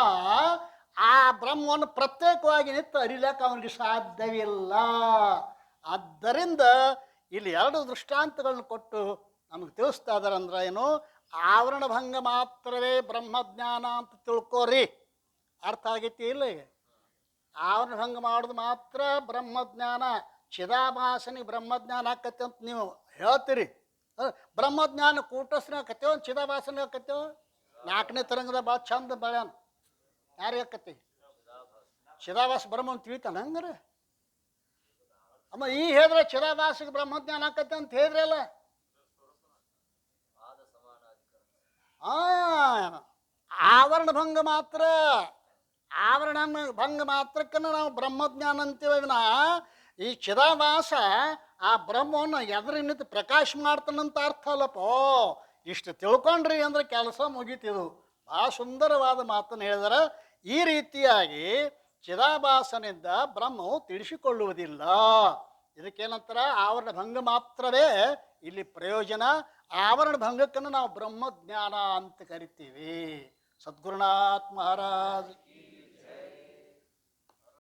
ಆ ಬ್ರಹ್ಮವನ್ನು ಪ್ರತ್ಯೇಕವಾಗಿ ನಿಂತು ಅರಿಲಕ್ಕೆ ಅವನಿಗೆ ಸಾಧ್ಯವಿಲ್ಲ. ಆದ್ದರಿಂದ ಇಲ್ಲಿ ಎರಡು ದೃಷ್ಟಾಂತಗಳನ್ನು ಕೊಟ್ಟು ನಮಗೆ ತಿಳಿಸ್ತಾ ಇದ್ದಾರೆ. ಅಂದ್ರೆ ಏನು? ಆವರಣ ಭಂಗ ಮಾತ್ರವೇ ಬ್ರಹ್ಮಜ್ಞಾನ ಅಂತ ತಿಳ್ಕೋರಿ. ಅರ್ಥ ಆಗೈತಿ ಇಲ್ಲ? ಆವರಣ ಭಂಗ ಮಾಡೋದು ಮಾತ್ರ ಬ್ರಹ್ಮಜ್ಞಾನ. ಚಿದಾಭಾಸನಿಗೆ ಬ್ರಹ್ಮಜ್ಞಾನ ಆಕತ್ತೆ ಅಂತ ನೀವು ಹೇಳ್ತೀರಿ. ಬ್ರಹ್ಮಜ್ಞಾನ ಕೂಟಸ್ನ ಆಕತ್ತೇವ, ಚಿದಾಭಾಸನ ಆಕತ್ತೇವ? 4ನೇ ತರಂಗದ ಭಾಳ ಚಂದ ಬೆಳ್ಯಾನ. ಯಾರು ಆಕತಿ? ಚಿದಾಭಾಸ ಬ್ರಹ್ಮನ್ ತಿಳಿತಾನ ಹಂಗಾರೆ? ಅಮ್ಮ ಈ ಹೇಳಿದ್ರೆ ಚಿದಾಭಾಸಕ್ಕೆ ಬ್ರಹ್ಮಜ್ಞಾನ ಆಕತ್ತೆ ಅಂತ ಹೇಳಿದ್ರಲ್ಲ. ಆವರಣ ಭಂಗ ಮಾತ್ರ, ಆವರಣ ಭಂಗ ಮಾತ್ರಕ್ಕನ್ನು ನಾವು ಬ್ರಹ್ಮಜ್ಞಾನ ಅಂತೀವಿ ವಿನಃ ಈ ಚಿದಾಭಾಸ ಆ ಬ್ರಹ್ಮವನ್ನು ಎದುರು ನಿಂತು ಪ್ರಕಾಶ ಮಾಡ್ತಾನಂತ ಅರ್ಥ ಅಲ್ಲಪ್ಪೋ. ಇಷ್ಟು ತಿಳ್ಕೊಂಡ್ರಿ ಅಂದ್ರೆ ಕೆಲಸ ಮುಗೀತಿದು. ಭಾಳ ಸುಂದರವಾದ ಮಾತನ್ನು ಹೇಳಿದರೆ. ಈ ರೀತಿಯಾಗಿ ಚಿದಾಭಾಸನಿಂದ ಬ್ರಹ್ಮವು ತಿಳಿಸಿಕೊಳ್ಳುವುದಿಲ್ಲ. ಇದಕ್ಕೇನಂತರ ಆವರಣ ಭಂಗ ಮಾತ್ರವೇ ಇಲ್ಲಿ ಪ್ರಯೋಜನ. ಆವರಣ ಭಂಗಕ್ಕನ್ನು ನಾವು ಬ್ರಹ್ಮಜ್ಞಾನ ಅಂತ ಕರಿತೀವಿ. ಸದ್ಗುರುನಾಥ್ ಮಹಾರಾಜ್